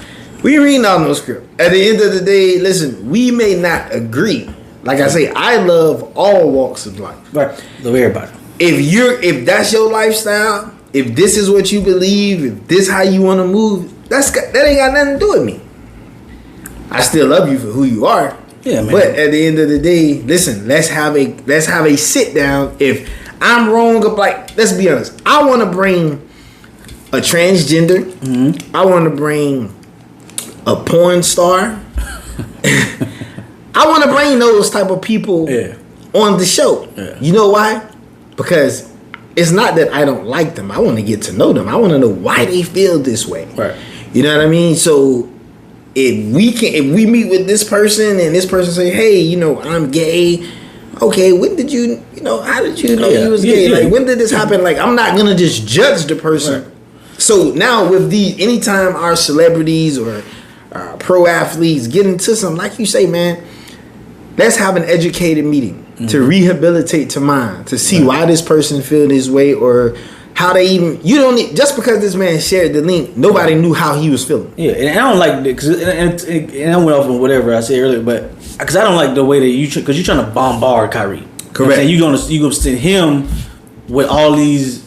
We ain't reading off no script. At the end of the day, listen, we may not agree. Like I say, I love all walks of life. Right. Love everybody. If that's your lifestyle, if this is what you believe, if this how you want to move, that ain't got nothing to do with me. I still love you for who you are. Yeah, man. But at the end of the day, listen, let's have a sit down. If I'm wrong, let's be honest. I want to bring a transgender. Mm-hmm. I want to bring a porn star. I want to bring those type of people on the show. Yeah. You know why? Because it's not that I don't like them. I want to get to know them. I want to know why they feel this way. Right. You know what I mean? So if we meet with this person and this person say, hey, I'm gay. Okay, when did you how did you know you was gay? Like, when did this happen? Like, I'm not going to just judge the person. Right. So now with anytime our celebrities or pro athletes get into something, like you say, man, let's have an educated meeting. Mm-hmm. To rehabilitate to mind, to see why this person feel this way or how they even. You don't need, just because this man shared the link, nobody knew how he was feeling. Yeah, and I don't like because and I went off on whatever I said earlier, but because I don't like the way that because you're trying to bombard Kyrie. Correct. You gonna send him with all these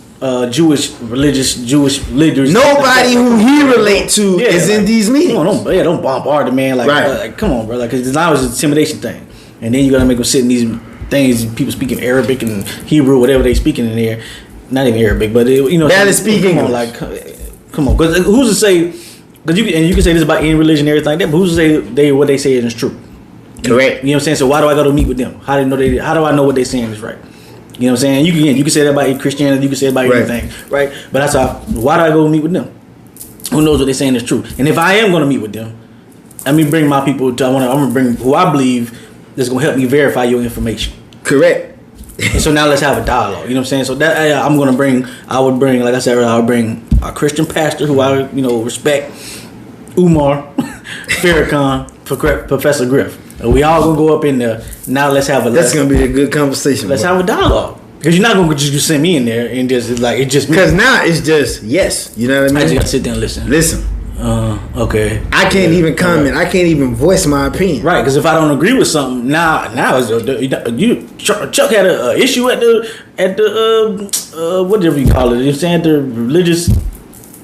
Jewish leaders. Nobody who he relate to is in these meetings. Don't bombard the man like come on, bro, because now it's an intimidation thing, and then you gotta make him sit in these things, people speaking Arabic and Hebrew, whatever they speaking in there. Not even Arabic, but That is speaking. Come on, because who's to say? Because you can say this about any religion and everything like that, but who's to say what they say is true? Correct. You know what I'm saying? So why do I go to meet with them? How do I know what they're saying is right? You know what I'm saying? You can say that about Christianity, you can say it about anything, right? But that's why do I go meet with them? Who knows what they're saying is true? And if I am going to meet with them, let me bring my people I'm going to bring who I believe is going to help me verify your information. Correct. And so now let's have a dialogue. You know what I'm saying? So that I would bring, like I said earlier, I would bring a Christian pastor who I respect, Umar, Farrakhan, Professor Griff. And we all gonna go up in there. Now let's have That's gonna be a good conversation. Let's have a dialogue. Because you're not gonna just send me in there and just because now it's just yes. You know what I mean? I just gotta sit there and listen. Okay. I can't even comment. I can't even voice my opinion. Right, because if I don't agree with something, now Chuck had an issue at the whatever you call it. You're saying the religious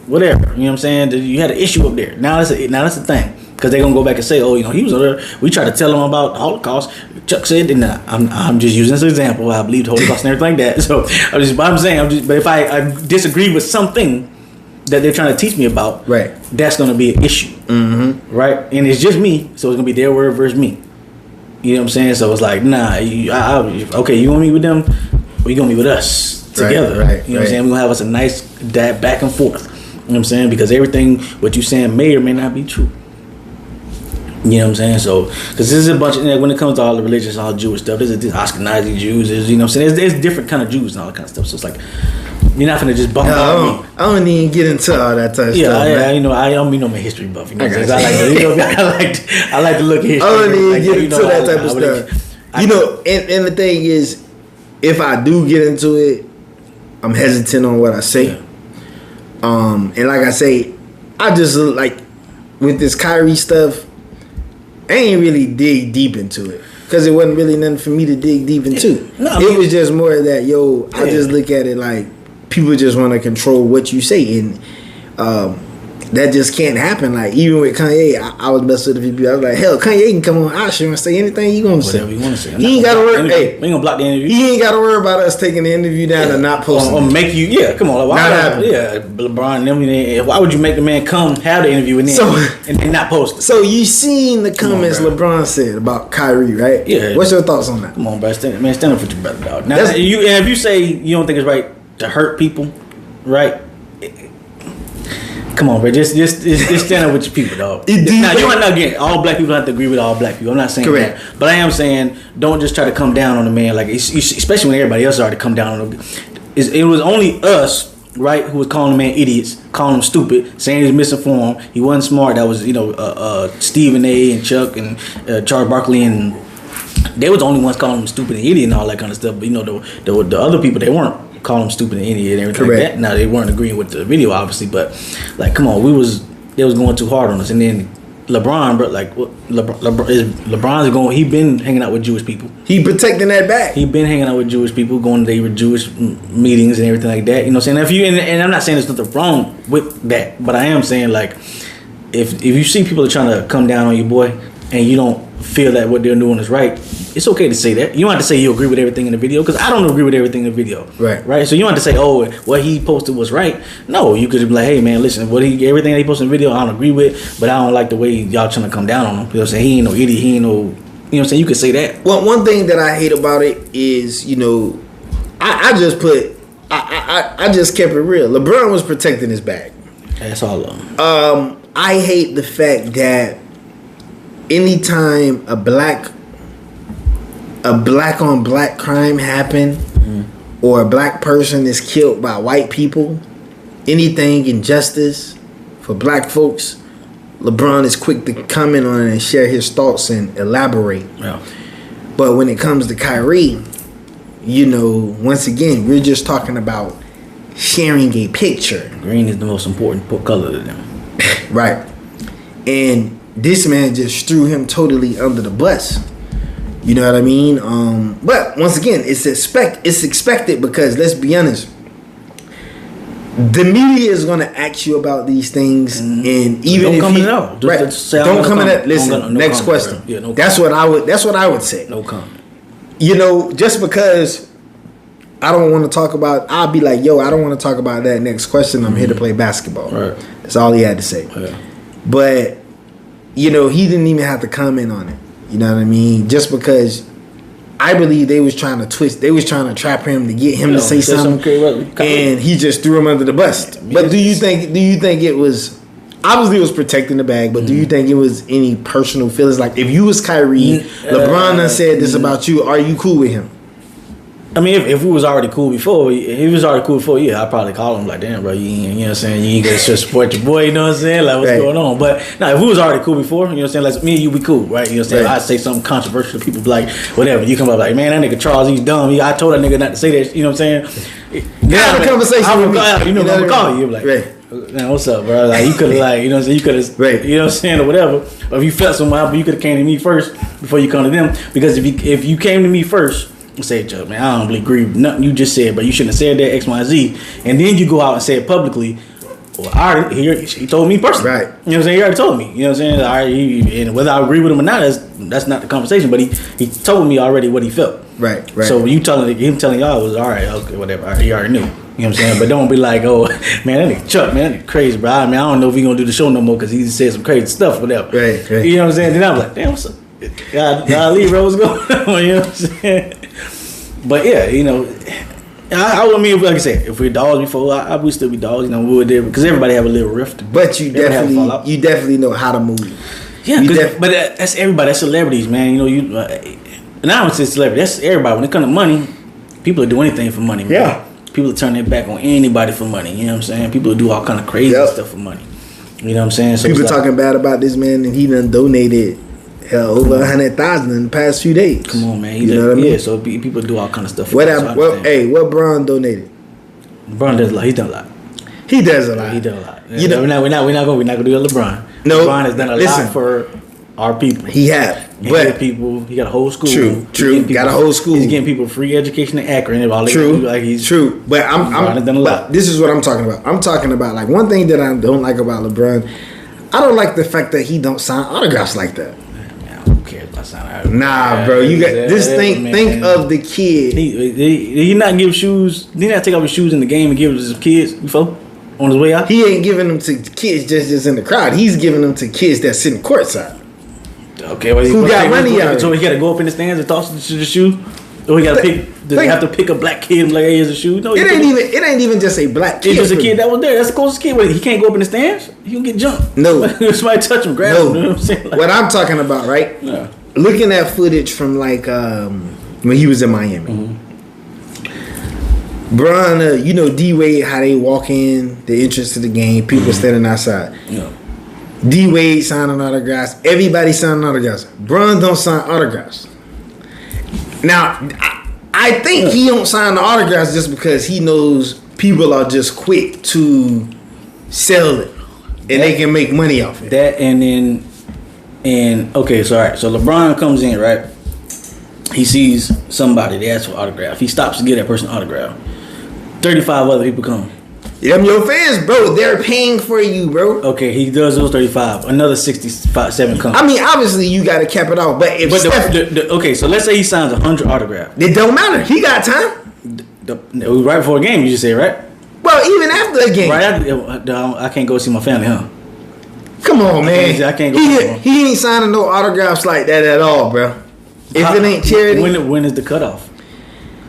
whatever. You know what I'm saying? You had an issue up there. Now that's the thing. Because they're gonna go back and say, "Oh, he was over there." We tried to tell him about the Holocaust. Chuck said, "And I'm just using this example. I believe the Holocaust and everything like that." So but if I disagree with something that they're trying to teach me about, right, that's gonna be an issue, right? And it's just me, so it's gonna be their word versus me. You know what I'm saying? So it's like, nah, okay, you gonna meet with them, or you gonna meet with us together? Right. You know what I'm saying? We're gonna have us a nice back and forth. You know what I'm saying? Because everything what you saying may or may not be true. You know what I'm saying? So, because this is a bunch of, when it comes to all the religious, all Jewish stuff, there's Ashkenazi Jews, you know what I'm saying? There's different kind of Jews and all that kind of stuff. So it's like, you're not gonna just bombard me. I don't even get into all that type of stuff. I don't mean no history buff. You know what I'm saying? I like to look at history. I don't even get into that type of stuff. And the thing is, if I do get into it, I'm hesitant on what I say. Yeah. And like I say, I just like with this Kyrie stuff, I ain't really dig deep into it because it wasn't really nothing for me to dig deep into. It was just more that I just look at it like people just want to control what you say, and that just can't happen. Like even with Kanye, I was messing with the people. I was like, hell, Kanye can come on our show and say anything you gonna say. Whatever you want to say. He ain't got to worry. Hey, we ain't gonna block the interview. He ain't got to worry about us taking the interview down and not posting. Or make you. Yeah, come on. LeBron. Why would you make the man come have the interview and then not post it? So you seen the comments LeBron said about Kyrie, right? Yeah. What's your thoughts on that? Come on, bro. Stand up for your brother, dog. Now, if you say you don't think it's right to hurt people, right? Come on, bro. Just stand up with your people, dog. Again, all black people don't have to agree with all black people. I'm not saying correct. That. But I am saying don't just try to come down on the man. Like, especially when everybody else started to come down on him. It was only us, right, who was calling the man idiots, calling him stupid, saying he was misinformed. He wasn't smart. That was, Stephen A. and Chuck and Charles Barkley, and they were the only ones calling him stupid and idiot and all that kind of stuff. But, the other people, they weren't calling him stupid and idiot and everything like that. Now, they weren't agreeing with the video, obviously, but, like, come on, they was going too hard on us. And then LeBron, bro, like, LeBron's going, he been hanging out with Jewish people. He protecting that back. He been hanging out with Jewish people, going to their Jewish meetings and everything like that. You know what I'm saying? And I'm not saying there's nothing wrong with that, but I am saying, like, if you see people are trying to come down on your boy and you don't feel that what they're doing is right, it's okay to say that. You don't have to say you agree with everything in the video, because I don't agree with everything in the video. Right. So you don't have to say, oh, what he posted was right. No, you could be like, hey man, listen, everything that he posted in the video I don't agree with, but I don't like the way y'all trying to come down on him. You know what I'm saying? He ain't no idiot, he ain't no, you know what I'm saying? You could say that. Well, one thing that I hate about it is, I just kept it real. LeBron was protecting his bag. That's all of them. I hate the fact that anytime a black on black crime happen, or a black person is killed by white people, anything injustice for black folks, LeBron is quick to comment on it and share his thoughts and elaborate. Yeah. But when it comes to Kyrie, once again, we're just talking about sharing a picture. Green is the most important color to them. Right. And this man just threw him totally under the bus. You know what I mean? But once again, it's expected, because let's be honest, the media is gonna ask you about these things, and even don't if come you, in out. Don't come in out. Listen, next question. Yeah, no that's comment. what I would say. No comment. you know, just because I don't want to talk about, I'll be like, yo, I don't want to talk about that next question. I'm here to play basketball. Right. That's all he had to say. Yeah. But, you know, he didn't even have to comment on it. You know what I mean? Just because I believe they was trying to twist, they was trying to trap him to get him to say something, and he just threw him under the bus. But do you think it was, obviously it was protecting the bag, but do you think it was any personal feelings? Like, if you was Kyrie, LeBron done said this about you, are you cool with him? I mean, if we was already cool before, yeah, I'd probably call him like, damn, bro, you know what I'm saying? You ain't gonna just support your boy, you know what I'm saying? Like, what's going on? But, if we was already cool before, you know what I'm saying? Like, me and you, we cool, right? You know what I'm saying? I'd say something controversial, people be like, whatever. You come up like, man, that nigga Charles, he's dumb. I told that nigga not to say that, you know what I'm saying? Have a conversation with me. You know what I'm gonna call you. You're like, man, what's up, bro? Like, you could have, like, you know what I'm saying? You could have, you know what I'm saying, or whatever. Or if you felt somehow, but you could have came to me first before you come to them. Because if you came to me first, say, Joe, man, I don't really agree with nothing you just said, but you shouldn't have said that X, Y, and Z. And then you go out and say it publicly. Well, he told me personally. Right. You know what I'm saying? He already told me. You know what I'm saying? And whether I agree with him or not, that's not the conversation. But he told me already what he felt. Right. So him telling y'all was all right, okay, whatever. He already knew. You know what I'm saying? But don't be like, oh, man, that nigga Chuck, man, that nigga crazy, bro. I mean, I don't know if he gonna do the show no more because he said some crazy stuff, whatever. Right. You know what I'm saying? Then I'm like, damn, what's up? God, leave, bro, what's going on? You know what I'm saying? But yeah, you know, I mean, like I said, if we're dogs before, I would still be dogs. You know, we were there because everybody have a little rift. But you definitely know how to move. Yeah, but that's everybody. That's celebrities, man. You know, and I don't say celebrity. That's everybody. When it comes to money, people will do anything for money. Man. Yeah, people will turn their back on anybody for money. You know what I'm saying? People will do all kind of crazy stuff for money. You know what I'm saying? So people talking bad about this man, and he done donated. Over 100,000 in the past few days. Come on, man. You know what I mean? Yeah, so people do all kind of stuff. What Bron donated? Bron does a lot. He's done a lot. He does a lot. He does a lot. You know, we're not gonna do a LeBron. No, LeBron has done a lot for our people. He but people, he got a whole school. True. Got a whole school. He's getting people free education in Akron and all that. True. But but this is what I'm talking about. I'm talking about, like, one thing that I don't like about LeBron. I don't like the fact that he don't sign autographs like that. Who cares about signing? Nah, bro. You got this thing. Think of the kid. He not give shoes. Did he not take off his shoes in the game and give them to his kids before on his way out? He ain't giving them to kids just in the crowd. He's giving them to kids that's sitting courtside. Okay, well, who got money out? So he got to go up in the stands and toss the shoe. Or he got to pick. Does he have to pick a black kid like, hey, here's a shoe? No, it ain't even just a black kid. It's just a kid that was there. That's the closest kid. He can't go up in the stands. He can get jumped. No, somebody touch him, grab him. You know what I'm saying? What I'm talking about, right? Yeah. Looking at footage from like when he was in Miami. Bron, you know, D-Wade, how they walk in, the entrance to the game, people standing outside. Yeah. D-Wade signing autographs. Everybody signing autographs. Bron don't sign autographs. Now, I think he don't sign the autographs just because he knows people are just quick to sell it and they can make money off it. That okay, so all right. So LeBron comes in, right? He sees somebody, they ask for autograph. He stops to get that person autograph. 35 other people come. Them your fans, bro. They're paying for you, bro. Okay, he does those 35. Another 7 come. I mean, obviously you got to cap it off, but if okay, so let's say he signs 100 autographs. It don't matter. He got time. Right before a game, you just say, right? Well, even after a game. Right after, I can't go see my family, huh? Come on, man. I can't go. He ain't signing no autographs like that at all, bro. If it ain't charity. When is the cutoff?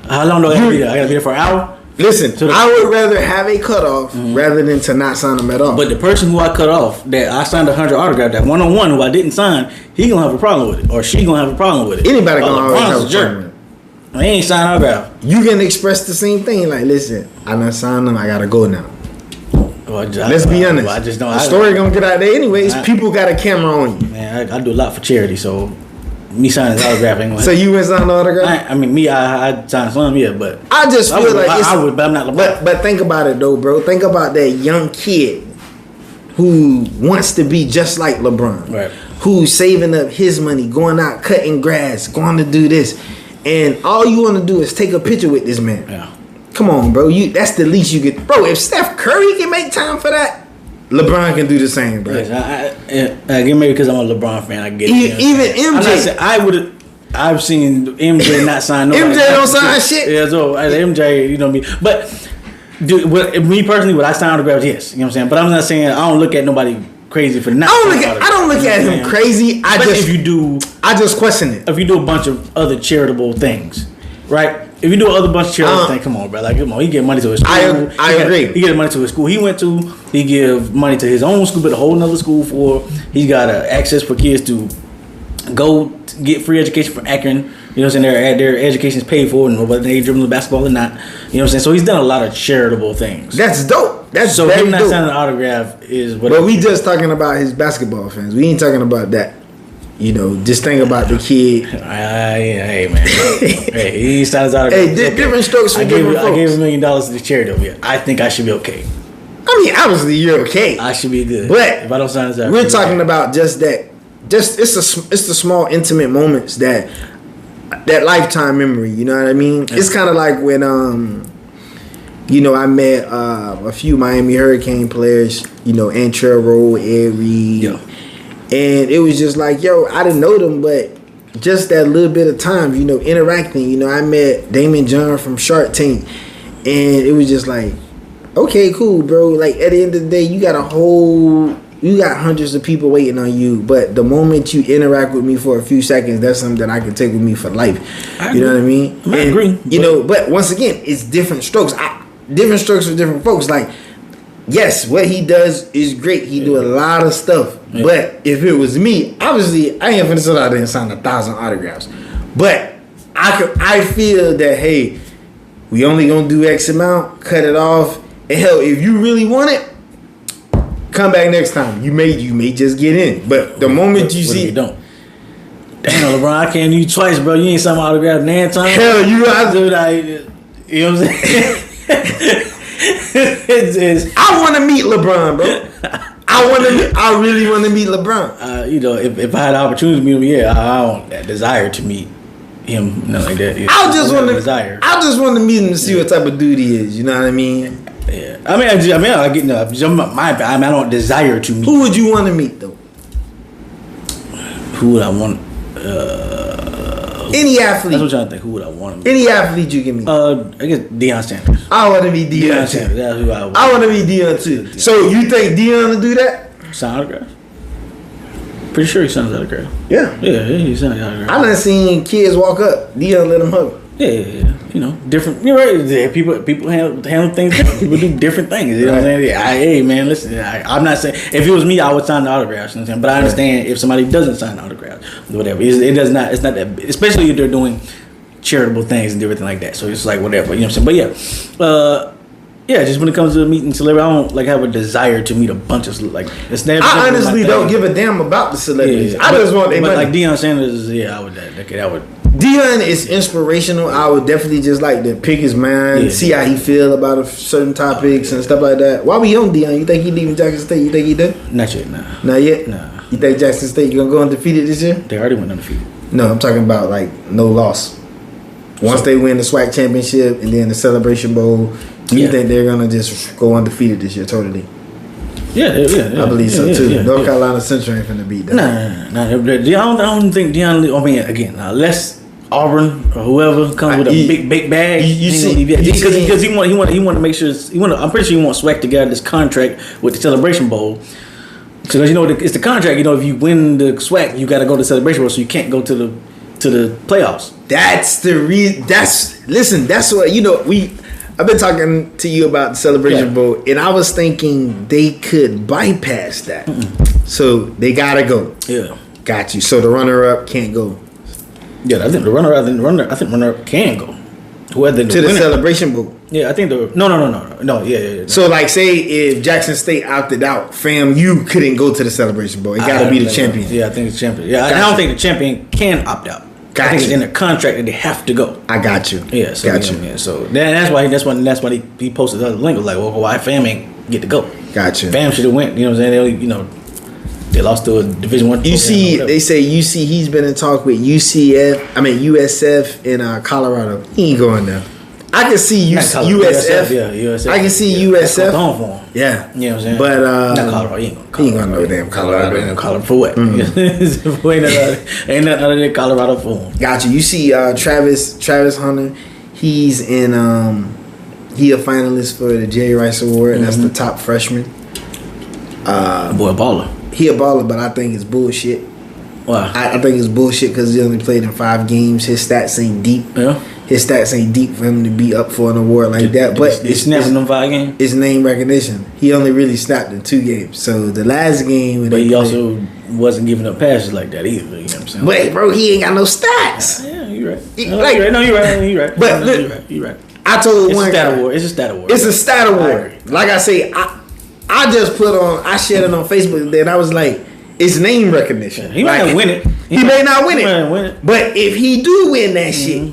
How long do I gotta be there? I gotta be there for an hour? Listen, I would rather have a cutoff rather than to not sign them at all. But the person who I cut off, that I signed 100 autograph, that one-on-one who I didn't sign, he gonna have a problem with it, or she gonna have a problem with it. Anybody gonna always have a problem with it. He ain't signed autograph. You can express the same thing. Like, listen, I done signed them. I gotta go now. Let's be honest. I just don't. The story gonna get out there anyways. People got a camera on you. Man, I do a lot for charity, so me signing his autograph ain't gonna So you went sign the autograph? I mean, I signed some, yeah, but I just feel I would, but I'm not LeBron. But think about it though, bro. Think about that young kid who wants to be just like LeBron. Right. Who's saving up his money, going out cutting grass, going to do this, and all you want to do is take a picture with this man. Yeah. Come on, bro. That's the least you get, bro. If Steph Curry can make time for that, LeBron can do the same, bro. Yes, maybe because I'm a LeBron fan, I get it. Even MJ, I would have. I've seen MJ not sign nobody. MJ don't sign shit. Yeah, so MJ, you know me. But me personally, would I sign autographs? Yes, you know what I'm saying. But I'm not saying I don't look at nobody crazy for not. I don't look at him crazy. I just question it. If you do a bunch of other charitable things, right? If you do a bunch of charitable things, come on, bro. Like, come on, he get money to his school. I agree. He get money to his school he went to. He give money to his own school, but a whole nother school for. He's got access for kids to go get free education from Akron. You know what I'm saying? Their education is paid for, and whether they dribbling basketball or not. You know what I'm saying? So he's done a lot of charitable things. That's dope. That's so very him not dope. signing an autograph is what. But we just talking about his basketball fans. We ain't talking about that. You know, just think about the kid. Hey man, hey, he ain't signed his autograph. Hey, different strokes for different folks. I gave $1 million to the charity over here. I think I should be okay. I mean, obviously you're okay. I should be good. But if I don't sign his autograph, we're talking about just that. Just it's the small intimate moments that lifetime memory. You know what I mean? Yeah. It's kind of like when you know, I met a few Miami Hurricane players. You know, Antrell Rowe, Ed Reed. Yeah. And it was just like, yo, I didn't know them, but just that little bit of time, you know, interacting. You know, I met Damon John from Shark Tank, and it was just like, okay, cool, bro. Like, at the end of the day, you got hundreds of people waiting on you, but the moment you interact with me for a few seconds, that's something that I can take with me for life. You know what I mean? I agree. You know, but once again, it's different strokes. Different strokes for different folks. Like, yes, what he does is great. He do a lot of stuff. Yeah. But if it was me, obviously, I ain't finna sit out there and sign 1,000 autographs. But I feel that, hey, we only gonna do X amount, cut it off. And hell, if you really want it, come back next time. You may just get in. But the moment you see, you don't. Damn, LeBron, I can't do you twice, bro. You ain't signed my autograph nan time. Hell, you know what I'm saying? I want to meet LeBron, bro. I really want to meet LeBron. You know, if I had the opportunity to meet him, I don't desire to meet him, nothing like that. I just want to meet him to see what type of dude he is. You know what I mean? Yeah. I don't desire to meet. Who would you want to meet though? Who would I want? Any athlete. That's what I'm trying to think. Who would I want to meet? Any athlete you can meet. I guess Deion Sanders. I want to meet Deion Sanders. That's who I want. I want to meet Deion too. So you think Deion will do that? Sign autograph. Pretty sure he signs autograph. Yeah. Yeah, he signs autograph. I done seen kids walk up. Deion let them hug. Yeah. You know, different. You're right. Yeah, people handle things different. People do different things. You know what I'm saying? Hey, man, listen. I'm not saying if it was me, I would sign the autographs. You know what I'm saying? But I understand if somebody doesn't sign the autographs, whatever. It does not. It's not that. Especially if they're doing charitable things and everything like that. So it's like whatever. You know what I'm saying? But yeah, just when it comes to meeting celebrities, I don't like have a desire to meet a bunch of like. It's never. I honestly don't give a damn about the celebrities. Yeah, I just want their money. Like Deion Sanders, I would. That would. Deion is inspirational. I would definitely just like to pick his mind, see how he feel about certain topics and stuff like that. Why we on Deion? You think he leaving Jackson State? You think he done? Not yet, nah. Not yet? Nah. You think Jackson State gonna go undefeated this year? They already went undefeated. No, I'm talking about like no loss. Once they win the SWAC championship and then the Celebration Bowl, you think they're gonna just go undefeated this year totally? Yeah. I believe so too. North Carolina Central ain't finna beat them. Nah. I don't think Deion. I mean, again, unless Auburn or whoever comes with a big bag, because he want to make sure I'm pretty sure he wants SWAC to get out of this contract with the Celebration Bowl. Because you know it's the contract. You know, if you win the SWAC, you got to go to the Celebration Bowl, so you can't go to the playoffs. That's the reason. That's what you know. I've been talking to you about the Celebration Bowl, and I was thinking they could bypass that. So they gotta go. Yeah, got you. So the runner-up can't go. Yeah, I think the runner-up can go. The Celebration Bowl. Yeah, I think no. Yeah. So like, say if Jackson State opted out, you couldn't go to the Celebration Bowl. It got to be the champion. Yeah, I think it's champion. Yeah, I don't think the champion can opt out. I think it's in the contract that they have to go. I got you. Yeah, so got you. Yeah, so that's why he posted the other link. Like, well, why Fam ain't get to go? Got you. Fam should have went. You know what I'm saying? They lost to a Division I. They say UC. He's been in talk with USF in Colorado. He ain't going there. I can see USF. Yeah, USF. I can see USF. Home for him. Yeah. You know what I'm saying? But not Colorado. He ain't gonna no damn Colorado. Ain't gonna Colorado for what? Ain't nothing other than Colorado for him. Got you. You see Travis Hunter. He's in he a finalist for the Jerry Rice Award. That's the top freshman. Boy, a baller. He a baller, but I think it's bullshit. Why? I think it's bullshit because he only played in 5 games. His stats ain't deep. Yeah. His stats ain't deep for him to be up for an award like that. But it's snapping them 5 games. It's name recognition. He only really snapped in 2 games. So the last game, but he also wasn't giving up passes like that either. You know what I'm saying? Wait, bro, he ain't got no stats. Yeah, you're right. You're right. But you're right. I told it's one a stat guy, award. It's a stat award. It's a stat award. Like I say, I just I shared it on Facebook today, and I was like, it's name recognition. He might not win it. He may not win win it. But if he do win that shit,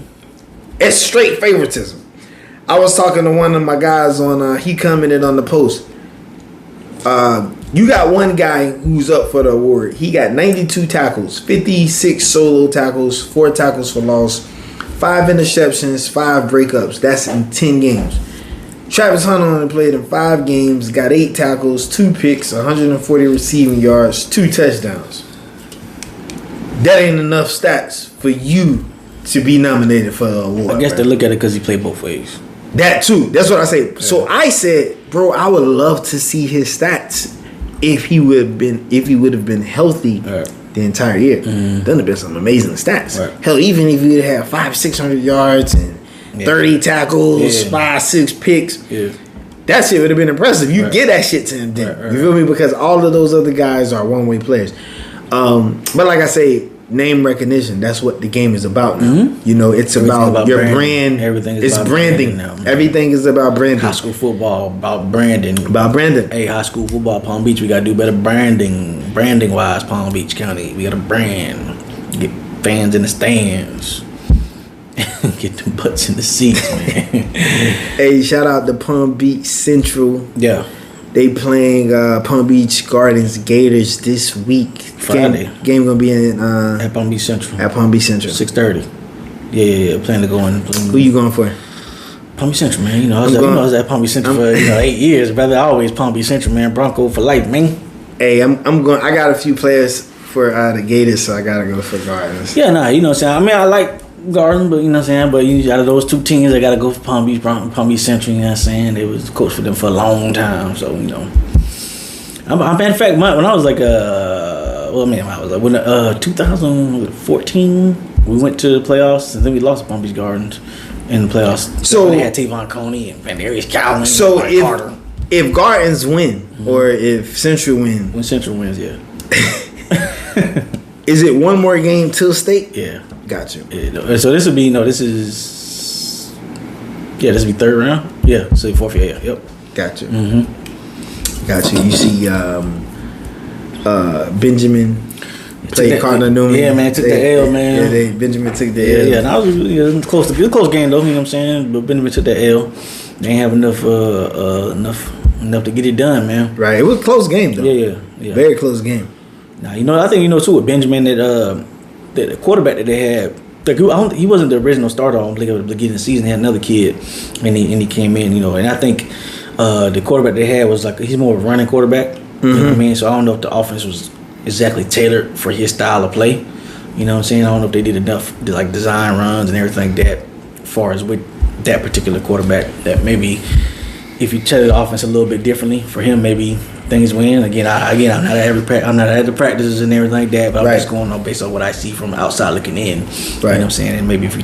it's straight favoritism. I was talking to one of my guys on. He commented on the post. You got one guy who's up for the award. He got 92 tackles, 56 solo tackles, 4 tackles for loss, 5 interceptions, 5 breakups. That's in 10 games. Travis Hunter only played in 5 games, got 8 tackles, 2 picks, 140 receiving yards, 2 touchdowns. That ain't enough stats for you to be nominated for the award. I guess they look at it because he played both ways. That too. That's what I say. Yeah. So I said, bro, I would love to see his stats if he would have been healthy the entire year. Then there'd been some amazing stats. Right. Hell, even if you'd have 500-600 yards and 30 tackles, 5-6 picks, that shit would have been impressive. You get that shit to him then. You feel me? Because all of those other guys are one-way players. But like I say, name recognition. That's what the game is about now. You know, it's about your brand. Everything is about branding now. Man. Everything is about branding. High school football about branding. Hey, high school football, Palm Beach. We gotta do better branding wise. Palm Beach County. We gotta brand. Get fans in the stands. Get them butts in the seats, man. Hey, shout out to Palm Beach Central. Yeah. They playing Palm Beach Gardens Gators this week. Friday. Game gonna be in at Palm Beach Central. 6:30. Yeah. Plan to go in. Who you going for? Palm Beach Central, man. You know, I was at Palm Beach Central for 8 years, brother. Always Palm Beach Central, man. Bronco for life, man. Hey, I'm going. I got a few players for the Gators, so I gotta go for Gardens. Yeah, nah, you know what I'm saying. I mean, I like Garden, but you know what I'm saying. But out of those 2 teams, I gotta go for Palm Beach Central. You know what I'm saying. They was coach for them for a long time, so you know. In fact, when I was like when 2014, we went to the playoffs and then we lost to Palm Beach Gardens in the playoffs. So they had Tavon Coney and Vandarius Calvin. So if Gardens win or if Central win, when Central wins, yeah. Is it one more game till state? Yeah. Got you. Yeah, so this would be this will be 3rd round. Yeah, so 4th. Yeah. Yep. Got you. Got you. You see, Benjamin played Cardinal Newman. Yeah, man, took the L, man. Yeah, Benjamin took the L. Yeah, and I was close to a close game though. You know what I'm saying? But Benjamin took the L. They ain't have enough to get it done, man. Right. It was a close game though. Yeah. Very close game. Now I think too with Benjamin that the quarterback that they had. He wasn't the original starter on the beginning of the season. He had another kid, and he came in, and I think the quarterback they had was he's more of a running quarterback. You know what I mean? So I don't know if the offense was exactly tailored for his style of play. You know what I'm saying? I don't know if they did enough to design runs and everything like that, as far as with that particular quarterback. That maybe if you tailor the offense a little bit differently for him, maybe things win. I'm not at the practices and everything like that, but I'm just going on based on what I see from outside looking in. Right. You know what I'm saying? And maybe if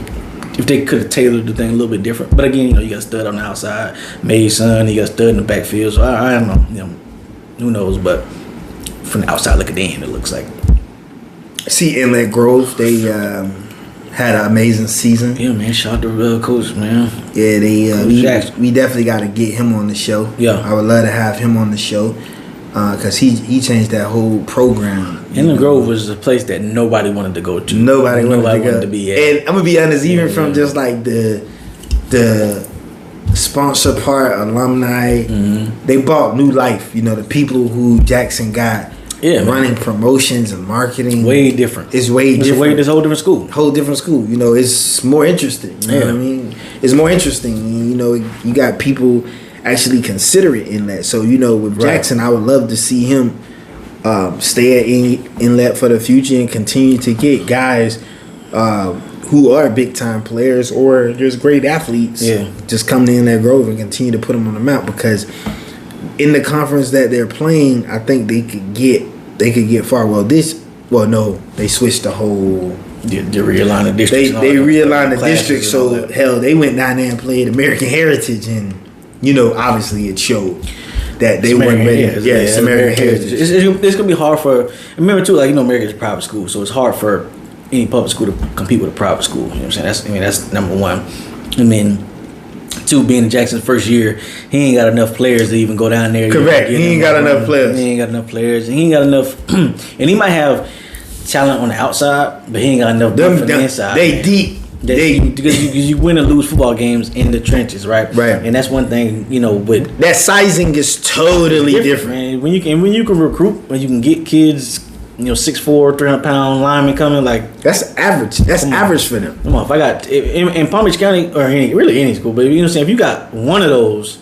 they could have tailored the thing a little bit different. But again, you got stud on the outside, Mason, you got stud in the backfield. So I don't know. Who knows? But from the outside looking in, it looks like. See, Inlet Grove, they had an amazing season. Yeah, man. Shout out to coach, man. Yeah, we definitely got to get him on the show. Yeah, I would love to have him on the show. Because he changed that whole program. Inland Grove was a place that nobody wanted to go to. Nobody wanted to be at. And I'm gonna be honest, even from just the sponsor part, alumni, they brought new life. The people who Jackson got Yeah, running promotions and marketing. Way different. It's way different. It's a whole different school. Whole different school. You know, it's more interesting. You know what I mean? It's more interesting. You know, you got people actually consider it inlet. So, you know, with Jackson, I would love to see him stay at inlet for the future and continue to get guys who are big time players or just great athletes. Yeah. Just come to Inlet Grove and continue to put them on the map, because in the conference that they're playing, I think they could get far. No, they switched the whole. They realigned the district. They realigned the district, so hell, they went down there and played American Heritage, and you know, obviously it showed that they weren't ready. It's American Heritage. It's gonna be hard for. Remember too, like, you know, America's a private school, so it's hard for any public school to compete with a private school. You know what I'm saying? That's number one. I mean, two, being in Jackson's first year, he ain't got enough players to even go down there. Correct. He ain't got enough players. He ain't got enough players. He ain't got enough. And he might have talent on the outside, but he ain't got enough on the inside. They deep. Because you win and lose football games in the trenches, right? Right. And that's one thing, you know, with that sizing is totally different. Man. When you can recruit, when you can get kids, you know, 6'4", 300-pound linemen coming, like, that's average. That's average for them. Come on, if I got in Palm Beach County, or any school, but you know what I'm saying, if you got one of those,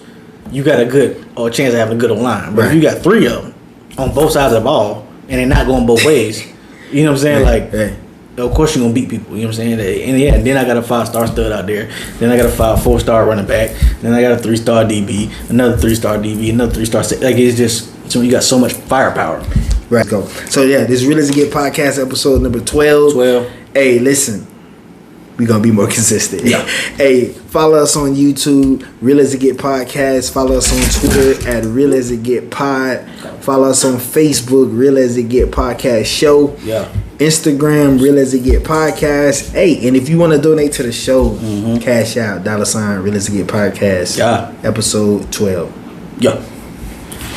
you got a chance of having a good line. But if you got three of them on both sides of the ball and they're not going both ways, you know what I'm saying? Of course you're gonna beat people. You know what I'm saying? And then I got a 5-star stud out there. Then I got a 4-star running back. Then I got a 3-star DB, another 3-star DB, another 3-star. Like, it's just, so you got so much firepower. Right. Go. So yeah, this Realasitget Podcast episode number 12. Hey, listen, we gonna be more consistent. Yeah. Hey, follow us on YouTube, Realasitget Podcast. Follow us on Twitter at Realasitget Pod. Follow us on Facebook, Realasitget Podcast Show. Yeah. Instagram, Realasitget Podcast. Hey, and if you want to donate to the show, Cashapp, $, Realasitget Podcast. Yeah. Episode 12. Yeah.